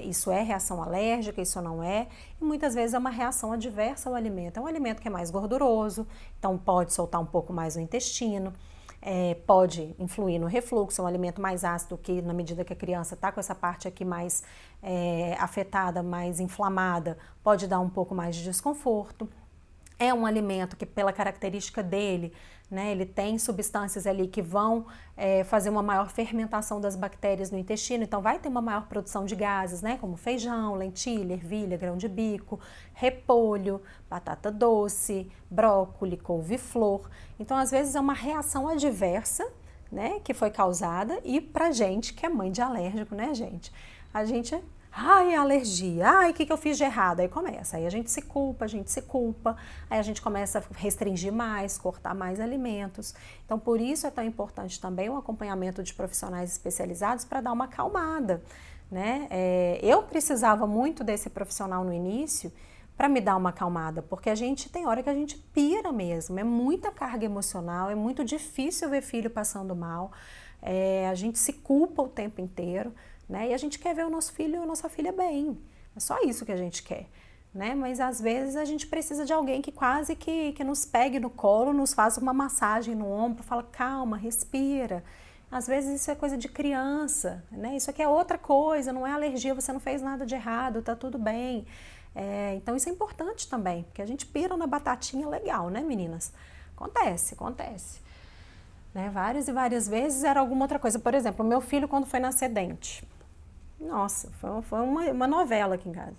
Isso é reação alérgica, isso não é, e muitas vezes é uma reação adversa ao alimento. É um alimento que é mais gorduroso, então pode soltar um pouco mais o intestino, pode influir no refluxo, é um alimento mais ácido que, na medida que a criança está com essa parte aqui mais afetada, mais inflamada, pode dar um pouco mais de desconforto. É um alimento que, pela característica dele, né, ele tem substâncias ali que vão fazer uma maior fermentação das bactérias no intestino, então vai ter uma maior produção de gases, né, como feijão, lentilha, ervilha, grão de bico, repolho, batata doce, brócolis, couve-flor. Então, às vezes, é uma reação adversa, né, que foi causada, e pra gente, que é mãe de alérgico, né, gente? A gente... Ai, alergia, ai, o que eu fiz de errado? Aí começa, aí a gente se culpa, aí a gente começa a restringir mais, cortar mais alimentos. Então, por isso é tão importante também o acompanhamento de profissionais especializados para dar uma acalmada, né? Eu precisava muito desse profissional no início para me dar uma acalmada, porque a gente tem hora que a gente pira mesmo, é muita carga emocional, é muito difícil ver filho passando mal, a gente se culpa o tempo inteiro, né? E a gente quer ver o nosso filho ou nossa filha bem, é só isso que a gente quer, né? Mas às vezes a gente precisa de alguém que quase que nos pegue no colo, nos faça uma massagem no ombro, fala calma, respira. Às vezes isso é coisa de criança, né? Isso aqui é outra coisa, não é alergia, você não fez nada de errado, tá tudo bem. Então isso é importante também, porque a gente pira na batatinha legal, né, meninas? Acontece. Né? Várias e várias vezes era alguma outra coisa. Por exemplo, o meu filho quando foi nascer dente. Nossa, foi uma novela aqui em casa.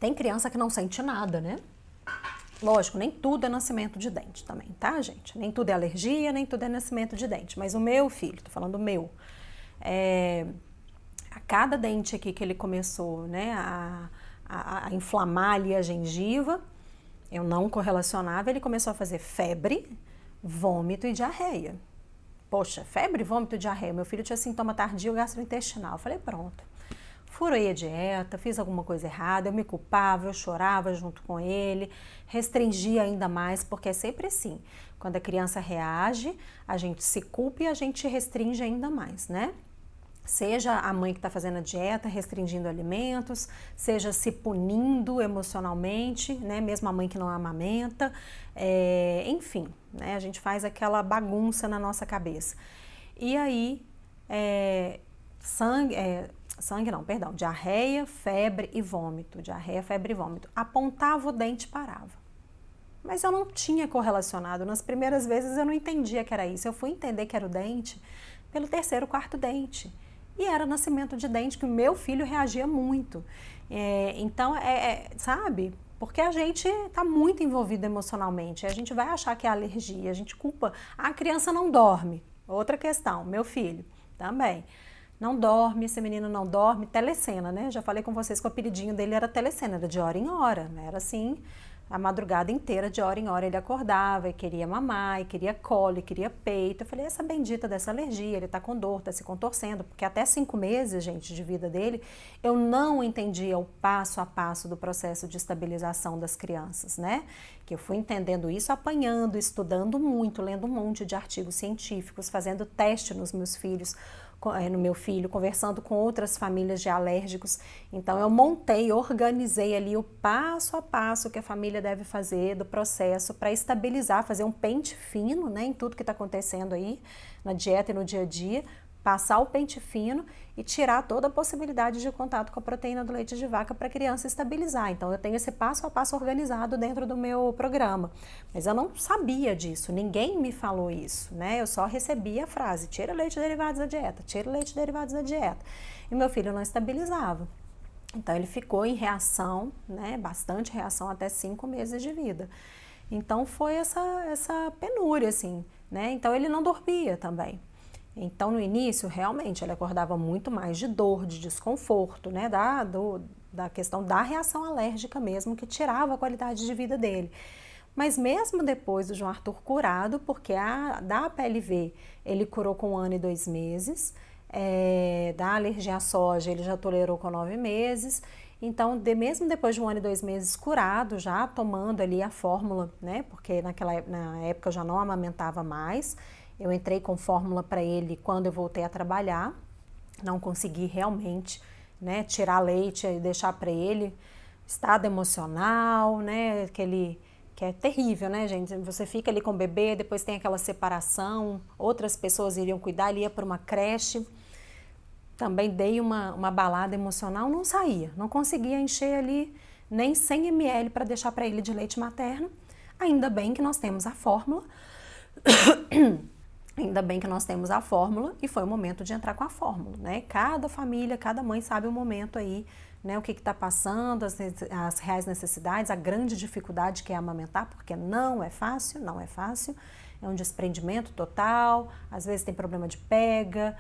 Tem criança que não sente nada, né? Lógico, nem tudo é nascimento de dente também, tá, gente? Nem tudo é alergia, nem tudo é nascimento de dente. Mas o meu filho, tô falando do meu, a cada dente aqui que ele começou, né, a inflamar ali a gengiva, eu não correlacionava, ele começou a fazer febre, vômito e diarreia. Poxa, febre, vômito e diarreia. Meu filho tinha sintoma tardio gastrointestinal. Eu falei, pronto. Furei a dieta, fiz alguma coisa errada, eu me culpava, eu chorava junto com ele, restringia ainda mais, porque é sempre assim. Quando a criança reage, a gente se culpa e a gente restringe ainda mais, né? Seja a mãe que está fazendo a dieta, restringindo alimentos, seja se punindo emocionalmente, né? Mesmo a mãe que não amamenta, enfim, né? A gente faz aquela bagunça na nossa cabeça. E aí, diarreia, febre e vômito. Diarreia, febre e vômito. Apontava o dente e parava. mas eu não tinha correlacionado. Nas primeiras vezes eu não entendia que era isso. Eu fui entender que era o dente pelo terceiro, quarto dente. E era nascimento de dente que o meu filho reagia muito. Então, sabe? Porque a gente está muito envolvido emocionalmente. A gente vai achar que é alergia, a gente culpa. A criança não dorme. Outra questão, meu filho também. Não dorme, esse menino não dorme, telecena, né? Já falei com vocês que o apelidinho dele era telecena, era de hora em hora, né? Era assim, a madrugada inteira, de hora em hora ele acordava e queria mamar, e queria colo, e queria peito. Eu falei, essa bendita dessa alergia, ele tá com dor, tá se contorcendo, porque até 5 meses, gente, de vida dele, eu não entendia o passo a passo do processo de estabilização das crianças, né? Que eu fui entendendo isso apanhando, estudando muito, lendo um monte de artigos científicos, fazendo teste nos meus filhos, no meu filho, conversando com outras famílias de alérgicos. Então eu montei, organizei ali o passo a passo que a família deve fazer do processo para estabilizar, fazer um pente fino, né, em tudo que está acontecendo aí na dieta e no dia a dia, passar o pente fino e tirar toda a possibilidade de contato com a proteína do leite de vaca para a criança estabilizar. Então eu tenho esse passo a passo organizado dentro do meu programa, mas eu não sabia disso, ninguém me falou isso, né? Eu só recebia a frase, tira leite derivados da dieta, tira leite derivados da dieta. E meu filho não estabilizava. Então ele ficou em reação, né? Bastante reação até 5 meses de vida. Então foi essa penúria, assim, né? Então ele não dormia também. Então, no início, realmente, ele acordava muito mais de dor, de desconforto, né, da questão da reação alérgica mesmo, que tirava a qualidade de vida dele. Mas mesmo depois do João Arthur curado, porque da PLV ele curou com 1 ano e 2 meses, da alergia à soja ele já tolerou com 9 meses, então mesmo depois de 1 ano e 2 meses curado, já tomando ali a fórmula, né, porque na época eu já não amamentava mais, eu entrei com fórmula para ele quando eu voltei a trabalhar, não consegui realmente, né, tirar leite e deixar para ele, estado emocional, né, que é terrível, né, gente? Você fica ali com o bebê, depois tem aquela separação, outras pessoas iriam cuidar, ele ia para uma creche, também dei uma balada emocional, não saía, não conseguia encher ali nem 100 ml para deixar para ele de leite materno. Ainda bem que nós temos a fórmula. Ainda bem que nós temos a fórmula e foi o momento de entrar com a fórmula, né? Cada família, cada mãe sabe o momento aí, né? O que está passando, as reais necessidades, a grande dificuldade que é amamentar, porque não é fácil, não é fácil. É um desprendimento total, às vezes tem problema de pega,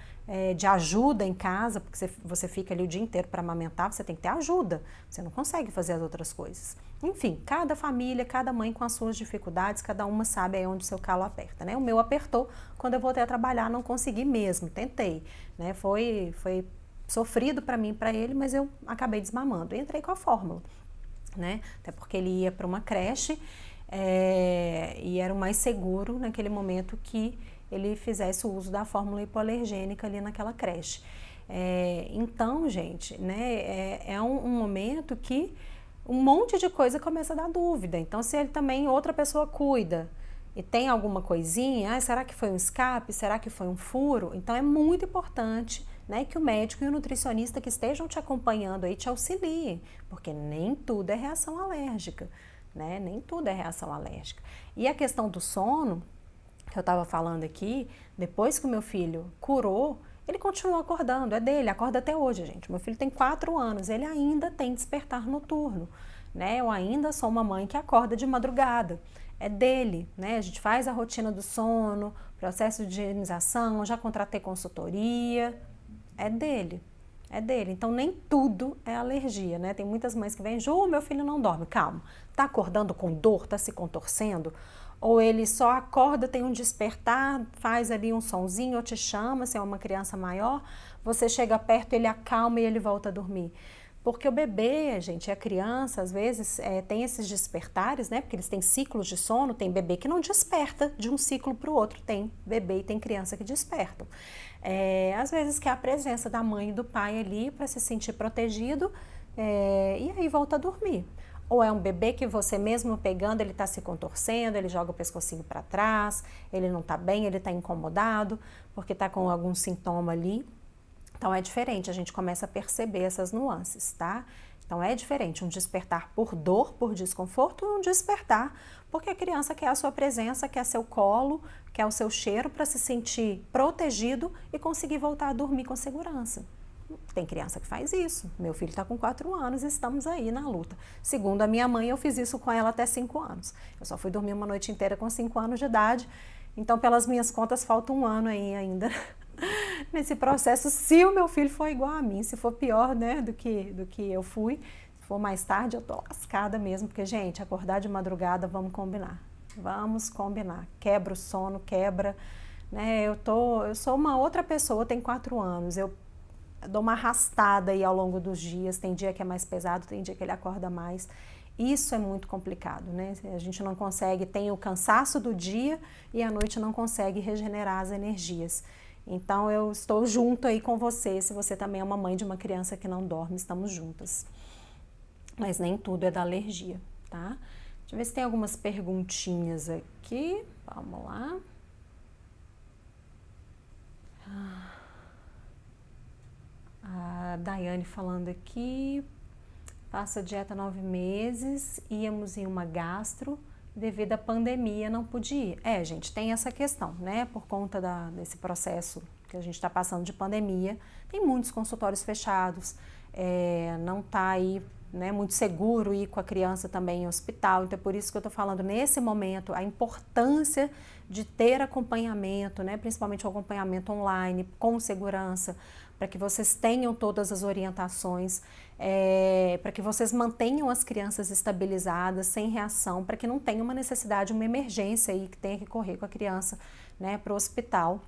de ajuda em casa, porque você fica ali o dia inteiro para amamentar, você tem que ter ajuda, você não consegue fazer as outras coisas. Enfim, cada família, cada mãe com as suas dificuldades, cada uma sabe aí onde o seu calo aperta, né? O meu apertou quando eu voltei a trabalhar, não consegui mesmo, tentei, né? Foi sofrido para mim e para ele, mas eu acabei desmamando e entrei com a fórmula, né? Até porque ele ia para uma creche, e era o mais seguro naquele momento que ele fizesse o uso da fórmula hipoalergênica ali naquela creche. Então, gente, né, é um momento que um monte de coisa começa a dar dúvida. Então, se ele também, outra pessoa cuida e tem alguma coisinha, será que foi um escape? Será que foi um furo? Então, é muito importante, né, que o médico e o nutricionista que estejam te acompanhando aí te auxiliem, porque nem tudo é reação alérgica. Né? Nem tudo é reação alérgica. E a questão do sono, que eu estava falando aqui, depois que o meu filho curou, ele continuou acordando, é dele, acorda até hoje, gente. Meu filho tem 4 anos, ele ainda tem despertar noturno, né? Eu ainda sou uma mãe que acorda de madrugada, é dele, né? A gente faz a rotina do sono, processo de higienização, já contratei consultoria, é dele. É dele, então nem tudo é alergia, né? Tem muitas mães que vêm, Ju, meu filho não dorme, calma, tá acordando com dor, tá se contorcendo? Ou ele só acorda, tem um despertar, faz ali um sonzinho ou te chama, se é uma criança maior, você chega perto, ele acalma e ele volta a dormir. Porque o bebê, gente, a criança, às vezes, tem esses despertares, né? Porque eles têm ciclos de sono, tem bebê que não desperta de um ciclo para o outro, tem bebê e tem criança que despertam. Às vezes que é a presença da mãe e do pai ali para se sentir protegido e aí volta a dormir. Ou é um bebê que você mesmo pegando, ele está se contorcendo, ele joga o pescocinho para trás, ele não está bem, ele está incomodado, porque está com algum sintoma ali. Então é diferente, a gente começa a perceber essas nuances, tá? Então é diferente um despertar por dor, por desconforto, e um despertar porque a criança quer a sua presença, quer seu colo, quer o seu cheiro para se sentir protegido e conseguir voltar a dormir com segurança. Tem criança que faz isso. Meu filho está com 4 anos e estamos aí na luta. Segundo a minha mãe, eu fiz isso com ela até 5 anos. Eu só fui dormir uma noite inteira com 5 anos de idade. Então, pelas minhas contas, falta 1 ano aí ainda nesse processo, se o meu filho for igual a mim. Se for pior, né, do que eu fui, se for mais tarde, eu tô lascada mesmo. Porque, gente, acordar de madrugada, vamos combinar. Vamos combinar. Quebra o sono, quebra, né? Eu sou uma outra pessoa, tenho 4 anos. Eu dou uma arrastada aí ao longo dos dias, tem dia que é mais pesado, tem dia que ele acorda mais. Isso é muito complicado, né? A gente não consegue, tem o cansaço do dia e à noite não consegue regenerar as energias. Então eu estou junto aí com você, se você também é uma mãe de uma criança que não dorme, estamos juntas. Mas nem tudo é da alergia, tá? Deixa eu ver se tem algumas perguntinhas aqui, vamos lá. A Daiane falando aqui, faço a dieta 9 meses, íamos em uma gastro, devido à pandemia não pude ir. Gente, tem essa questão, né? Por conta desse processo que a gente está passando de pandemia, tem muitos consultórios fechados, não está aí, né, muito seguro ir com a criança também em hospital, então é por isso que eu estou falando nesse momento a importância de ter acompanhamento, né, principalmente o acompanhamento online, com segurança, para que vocês tenham todas as orientações, para que vocês mantenham as crianças estabilizadas, sem reação, para que não tenha uma necessidade, uma emergência aí que tenha que correr com a criança, né, para o hospital,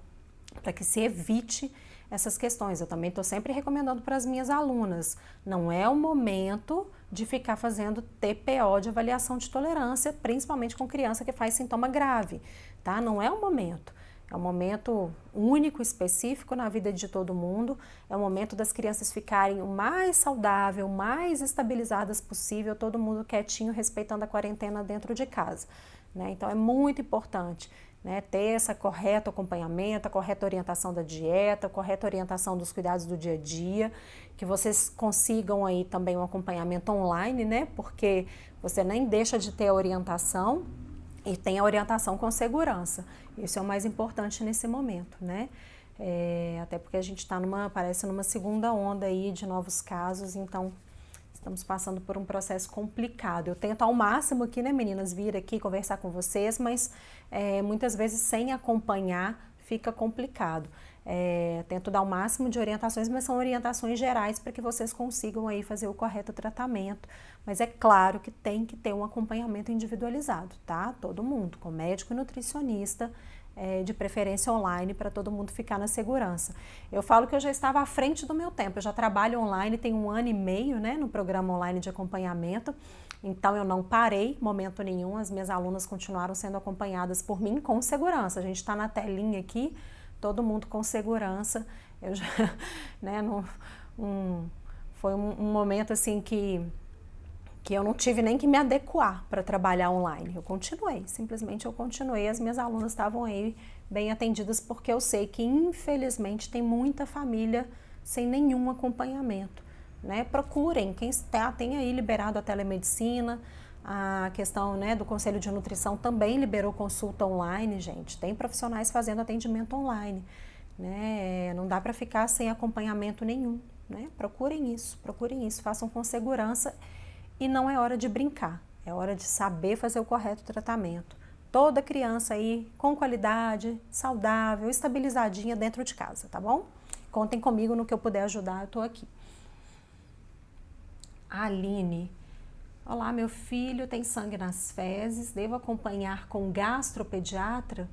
para que se evite essas questões. Eu também estou sempre recomendando para as minhas alunas, não é o momento de ficar fazendo TPO de avaliação de tolerância, principalmente com criança que faz sintoma grave, tá? Não é o momento. É um momento único, específico na vida de todo mundo, é o momento das crianças ficarem o mais saudável, o mais estabilizadas possível, todo mundo quietinho, respeitando a quarentena dentro de casa, né? Então é muito importante, né, ter esse correto acompanhamento, a correta orientação da dieta, a correta orientação dos cuidados do dia a dia, que vocês consigam aí também um acompanhamento online, né, porque você nem deixa de ter a orientação e tem a orientação com segurança. Isso é o mais importante nesse momento, né? Até porque a gente está parece numa segunda onda aí de novos casos, então estamos passando por um processo complicado. Eu tento ao máximo aqui, né, meninas, vir aqui conversar com vocês, mas muitas vezes sem acompanhar fica complicado. Tento dar o máximo de orientações, mas são orientações gerais para que vocês consigam aí fazer o correto tratamento. Mas é claro que tem que ter um acompanhamento individualizado, tá? Todo mundo, com médico e nutricionista, de preferência online, para todo mundo ficar na segurança. Eu falo que eu já estava à frente do meu tempo, eu já trabalho online, tenho 1 ano e meio, né, no programa online de acompanhamento, então eu não parei, momento nenhum, as minhas alunas continuaram sendo acompanhadas por mim com segurança. A gente está na telinha aqui, todo mundo com segurança. Eu já, né, foi um momento assim que eu não tive nem que me adequar para trabalhar online. Eu continuei, simplesmente eu continuei. As minhas alunas estavam aí bem atendidas, porque eu sei que, infelizmente, tem muita família sem nenhum acompanhamento, né? Procurem, quem tem aí liberado a telemedicina, a questão, né, do Conselho de Nutrição também liberou consulta online, gente. Tem profissionais fazendo atendimento online, né? Não dá para ficar sem acompanhamento nenhum, né? Procurem isso, façam com segurança. E não é hora de brincar, é hora de saber fazer o correto tratamento. Toda criança aí com qualidade, saudável, estabilizadinha dentro de casa, tá bom? Contem comigo no que eu puder ajudar, eu tô aqui. A Aline, olá, meu filho tem sangue nas fezes, devo acompanhar com gastropediatra,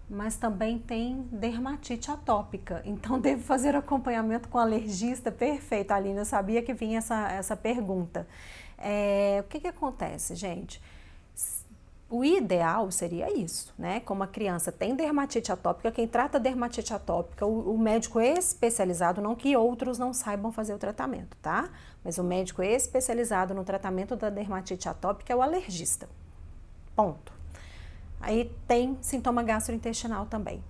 mas também tem dermatite atópica, então devo fazer acompanhamento com alergista? Perfeito, Aline, eu sabia que vinha essa pergunta. O que acontece, gente? O ideal seria isso, né? Como a criança tem dermatite atópica, quem trata dermatite atópica, o médico especializado, não que outros não saibam fazer o tratamento, tá? Mas o médico especializado no tratamento da dermatite atópica é o alergista. Ponto. Aí tem sintoma gastrointestinal também.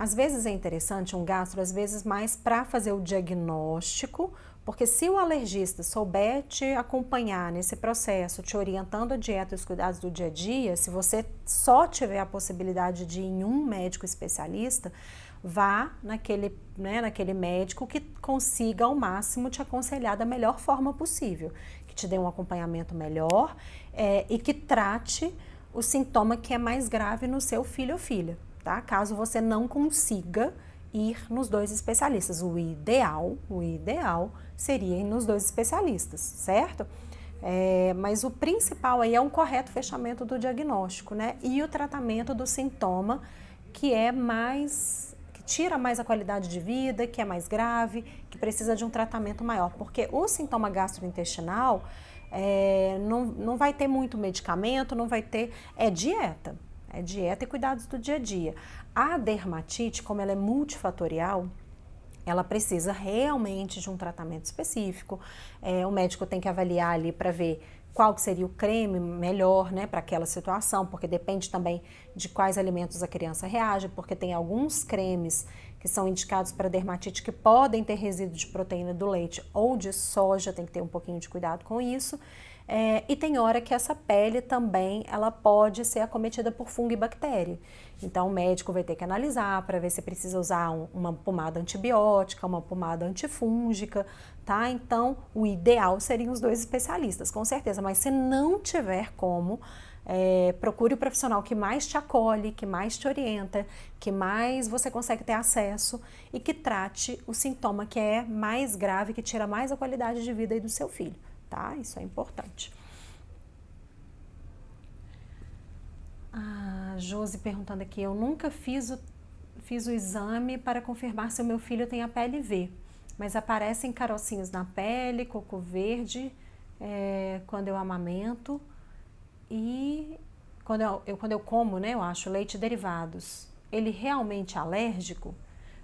Às vezes é interessante um gastro, às vezes mais para fazer o diagnóstico, porque se o alergista souber te acompanhar nesse processo, te orientando a dieta e os cuidados do dia a dia, se você só tiver a possibilidade de ir em um médico especialista, vá naquele médico que consiga ao máximo te aconselhar da melhor forma possível, que te dê um acompanhamento melhor e que trate o sintoma que é mais grave no seu filho ou filha, tá? Caso você não consiga ir nos dois especialistas. O ideal seria ir nos dois especialistas, certo? Mas o principal aí é um correto fechamento do diagnóstico, né? E o tratamento do sintoma que tira mais a qualidade de vida, que é mais grave, que precisa de um tratamento maior. Porque o sintoma gastrointestinal não vai ter muito medicamento, não vai ter... É dieta e cuidados do dia a dia. A dermatite, como ela é multifatorial, ela precisa realmente de um tratamento específico. O médico tem que avaliar ali para ver qual que seria o creme melhor, né, para aquela situação, porque depende também de quais alimentos a criança reage, porque tem alguns cremes que são indicados para dermatite que podem ter resíduo de proteína do leite ou de soja, tem que ter um pouquinho de cuidado com isso. E tem hora que essa pele também ela pode ser acometida por fungo e bactéria. Então o médico vai ter que analisar para ver se precisa usar uma pomada antibiótica, uma pomada antifúngica, tá? Então o ideal seriam os dois especialistas, com certeza. Mas se não tiver como, procure o profissional que mais te acolhe, que mais te orienta, que mais você consegue ter acesso e que trate o sintoma que é mais grave, que tira mais a qualidade de vida aí do seu filho. Tá? Isso é importante. A Josi perguntando aqui, eu nunca fiz o exame para confirmar se o meu filho tem a pele V, mas aparecem carocinhos na pele, cocô verde, quando eu amamento e quando eu como, né, eu acho, leite e derivados. Ele realmente é alérgico?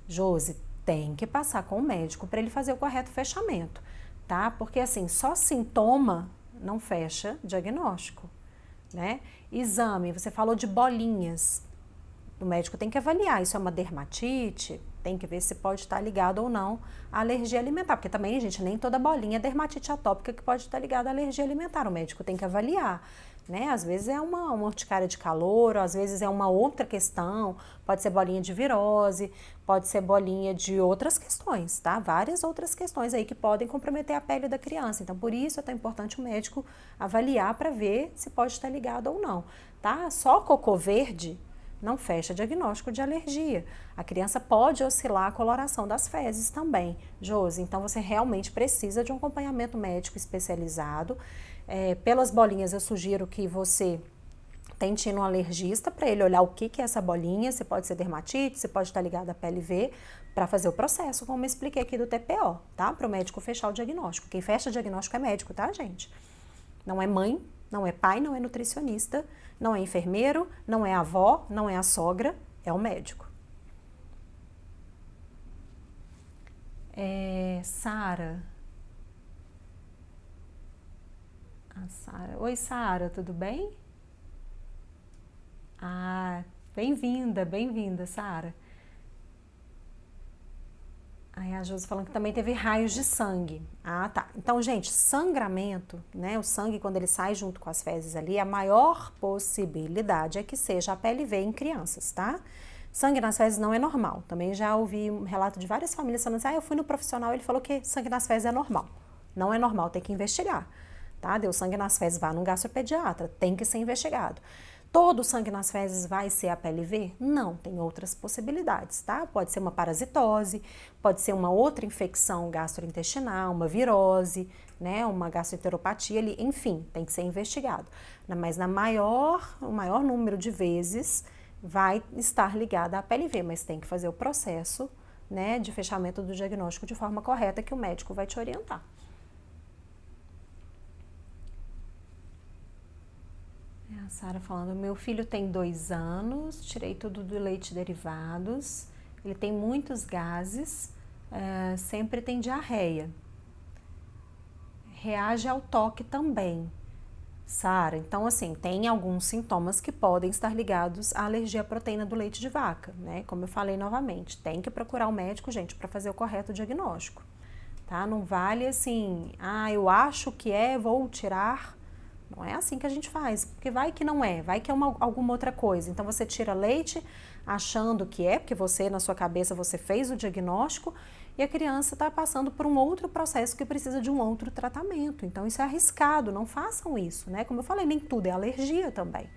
Josi, tem que passar com o médico para ele fazer o correto fechamento. Tá? Porque assim, só sintoma não fecha diagnóstico, né? Exame, você falou de bolinhas, o médico tem que avaliar, isso é uma dermatite, tem que ver se pode estar ligado ou não à alergia alimentar, porque também, gente, nem toda bolinha é dermatite atópica que pode estar ligada à alergia alimentar, o médico tem que avaliar, né? Às vezes é uma urticária de calor, ou às vezes é uma outra questão, pode ser bolinha de virose, pode ser bolinha de outras questões, tá? Várias outras questões aí que podem comprometer a pele da criança, então por isso é tão importante o médico avaliar para ver se pode estar ligado ou não, tá? Só cocô verde não fecha diagnóstico de alergia. A criança pode oscilar a coloração das fezes também, Josi. Então você realmente precisa de um acompanhamento médico especializado. Pelas bolinhas eu sugiro que você tente ir no alergista para ele olhar o que é essa bolinha, se pode ser dermatite, se pode estar ligada à PLV, para fazer o processo, como eu expliquei aqui do TPO, tá? Para o médico fechar o diagnóstico. Quem fecha o diagnóstico é médico, tá, gente? Não é mãe, não é pai, não é nutricionista, não é enfermeiro, não é avó, não é a sogra, é o médico. Sara. Oi, Sara, tudo bem? Bem-vinda, Sara. Aí a Josi falando que também teve raios de sangue. Tá. Então, gente, sangramento, né? O sangue, quando ele sai junto com as fezes ali, a maior possibilidade é que seja a PLV em crianças, tá? Sangue nas fezes não é normal. Também já ouvi um relato de várias famílias falando assim, eu fui no profissional, ele falou que sangue nas fezes é normal. Não é normal, tem que investigar, tá? Deu sangue nas fezes, vá num gastropediatra, tem que ser investigado. Todo o sangue nas fezes vai ser a PLV? Não, tem outras possibilidades, tá? Pode ser uma parasitose, pode ser uma outra infecção gastrointestinal, uma virose, né? Uma gastroenteropatia, enfim, tem que ser investigado. Mas o maior número de vezes vai estar ligada à PLV, mas tem que fazer o processo, né, de fechamento do diagnóstico de forma correta que o médico vai te orientar. A Sara falando, meu filho tem 2 anos, tirei tudo do leite e derivados, ele tem muitos gases, sempre tem diarreia. Reage ao toque também. Sara, então assim, tem alguns sintomas que podem estar ligados à alergia à proteína do leite de vaca, né? Como eu falei novamente, tem que procurar o médico, gente, para fazer o correto diagnóstico, tá? Não vale assim, eu acho que vou tirar. Não é assim que a gente faz, porque vai que não é, vai que é alguma outra coisa. Então você tira leite achando que porque você na sua cabeça você fez o diagnóstico e a criança está passando por um outro processo que precisa de um outro tratamento. Então isso é arriscado, não façam isso, né? Como eu falei, nem tudo é alergia também.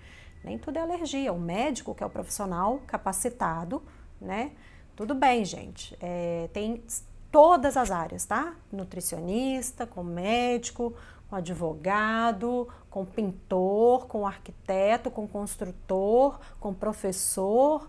Nem tudo é alergia. O médico, que é o profissional capacitado, né? Tudo bem, gente. Tem todas as áreas, tá? Nutricionista, com médico, com advogado, com pintor, com arquiteto, com construtor, com professor,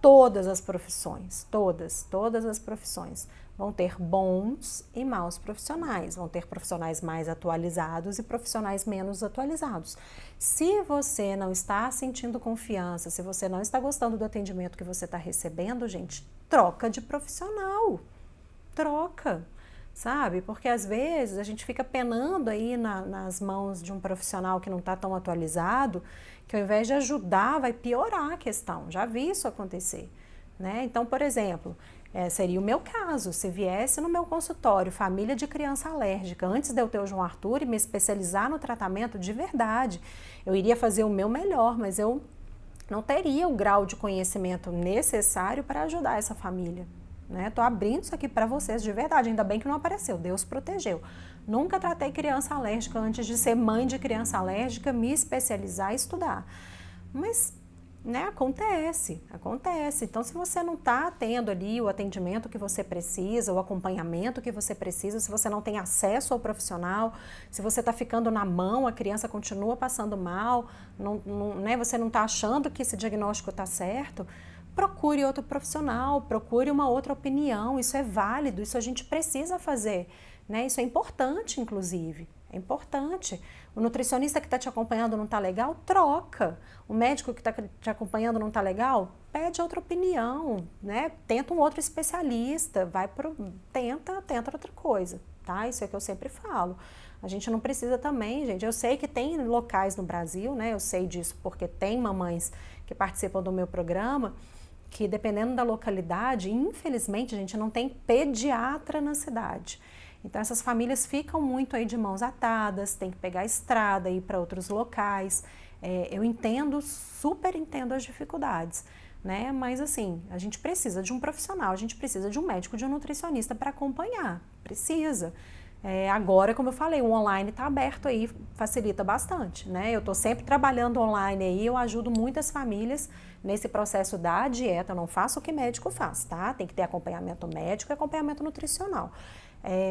todas as profissões, todas as profissões vão ter bons e maus profissionais, vão ter profissionais mais atualizados e profissionais menos atualizados. Se você não está sentindo confiança, se você não está gostando do atendimento que você está recebendo, gente, troca de profissional, troca. Sabe? Porque às vezes a gente fica penando aí nas mãos de um profissional que não está tão atualizado, que ao invés de ajudar, vai piorar a questão. Já vi isso acontecer, né? Então, por exemplo, seria o meu caso, se viesse no meu consultório família de criança alérgica, antes de eu ter o João Arthur e me especializar no tratamento de verdade, eu iria fazer o meu melhor, mas eu não teria o grau de conhecimento necessário para ajudar essa família. Tô abrindo isso aqui para vocês de verdade, ainda bem que não apareceu, Deus protegeu. Nunca tratei criança alérgica antes de ser mãe de criança alérgica, me especializar e estudar. Mas, acontece. Então, se você não está tendo ali o atendimento que você precisa, o acompanhamento que você precisa, se você não tem acesso ao profissional, se você está ficando na mão, a criança continua passando mal, você não está achando que esse diagnóstico está certo, procure outro profissional, procure uma outra opinião, isso é válido, isso a gente precisa fazer, né? Isso é importante, inclusive, é importante. O nutricionista que está te acompanhando não está legal, troca. O médico que está te acompanhando não está legal, pede outra opinião, né? Tenta um outro especialista, tenta outra coisa, tá? Isso é que eu sempre falo. A gente não precisa também, gente, eu sei que tem locais no Brasil, né? Eu sei disso porque tem mamães que participam do meu programa, que dependendo da localidade, infelizmente, a gente não tem pediatra na cidade. Então essas famílias ficam muito aí de mãos atadas, tem que pegar a estrada, ir para outros locais. Eu entendo, super entendo as dificuldades, né? Mas assim, a gente precisa de um profissional, a gente precisa de um médico, de um nutricionista para acompanhar, precisa. Agora, como eu falei, o online está aberto aí, facilita bastante, né? Eu estou sempre trabalhando online aí, eu ajudo muitas famílias nesse processo da dieta, eu não faço o que médico faz, tá? Tem que ter acompanhamento médico e acompanhamento nutricional.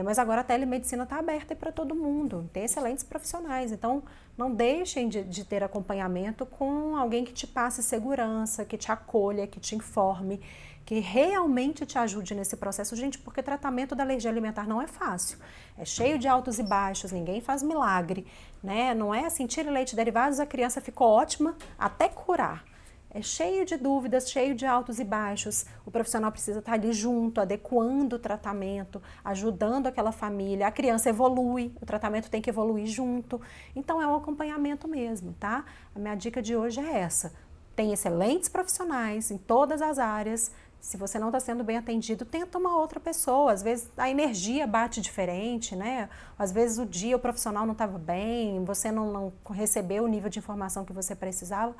Mas agora a telemedicina está aberta para todo mundo, tem excelentes profissionais, então não deixem de ter acompanhamento com alguém que te passe segurança, que te acolha, que te informe, que realmente te ajude nesse processo, gente, porque tratamento da alergia alimentar não é fácil, é cheio de altos e baixos, ninguém faz milagre, né? Não é assim, tira leite derivados, a criança ficou ótima até curar. É cheio de dúvidas, cheio de altos e baixos. O profissional precisa estar ali junto, adequando o tratamento, ajudando aquela família. A criança evolui, o tratamento tem que evoluir junto. Então é um acompanhamento mesmo, tá? A minha dica de hoje é essa. Tem excelentes profissionais em todas as áreas. Se você não está sendo bem atendido, tenta uma outra pessoa. Às vezes a energia bate diferente, né? Às vezes o dia o profissional não estava bem, você não recebeu o nível de informação que você precisava.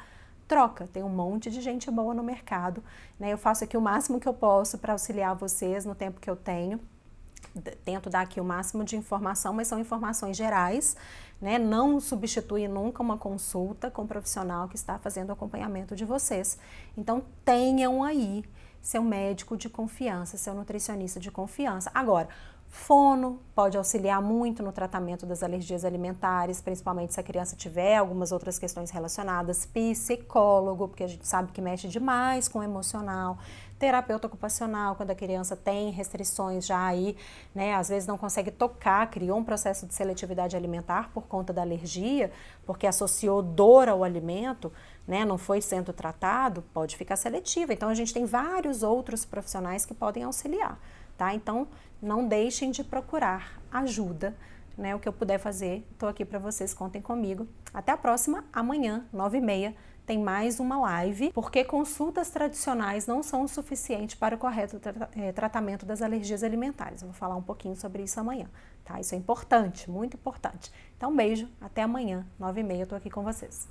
Troca, tem um monte de gente boa no mercado, né? Eu faço aqui o máximo que eu posso para auxiliar vocês no tempo que eu tenho. Tento dar aqui o máximo de informação, mas são informações gerais, né? Não substitui nunca uma consulta com um profissional que está fazendo o acompanhamento de vocês. Então, tenham aí seu médico de confiança, seu nutricionista de confiança. Agora, fono pode auxiliar muito no tratamento das alergias alimentares, principalmente se a criança tiver algumas outras questões relacionadas, psicólogo, porque a gente sabe que mexe demais com o emocional, terapeuta ocupacional, quando a criança tem restrições já aí, né, às vezes não consegue tocar, criou um processo de seletividade alimentar por conta da alergia, porque associou dor ao alimento, né, não foi sendo tratado, pode ficar seletiva. Então a gente tem vários outros profissionais que podem auxiliar, tá? Então não deixem de procurar ajuda né, o que eu puder fazer, estou aqui para vocês, contem comigo. Até a próxima, amanhã, 9h30, tem mais uma live, porque consultas tradicionais não são o suficiente para o correto tratamento das alergias alimentares. Eu vou falar um pouquinho sobre isso amanhã, tá? Isso é importante, muito importante. Então, um beijo, até amanhã, 9h30, eu estou aqui com vocês.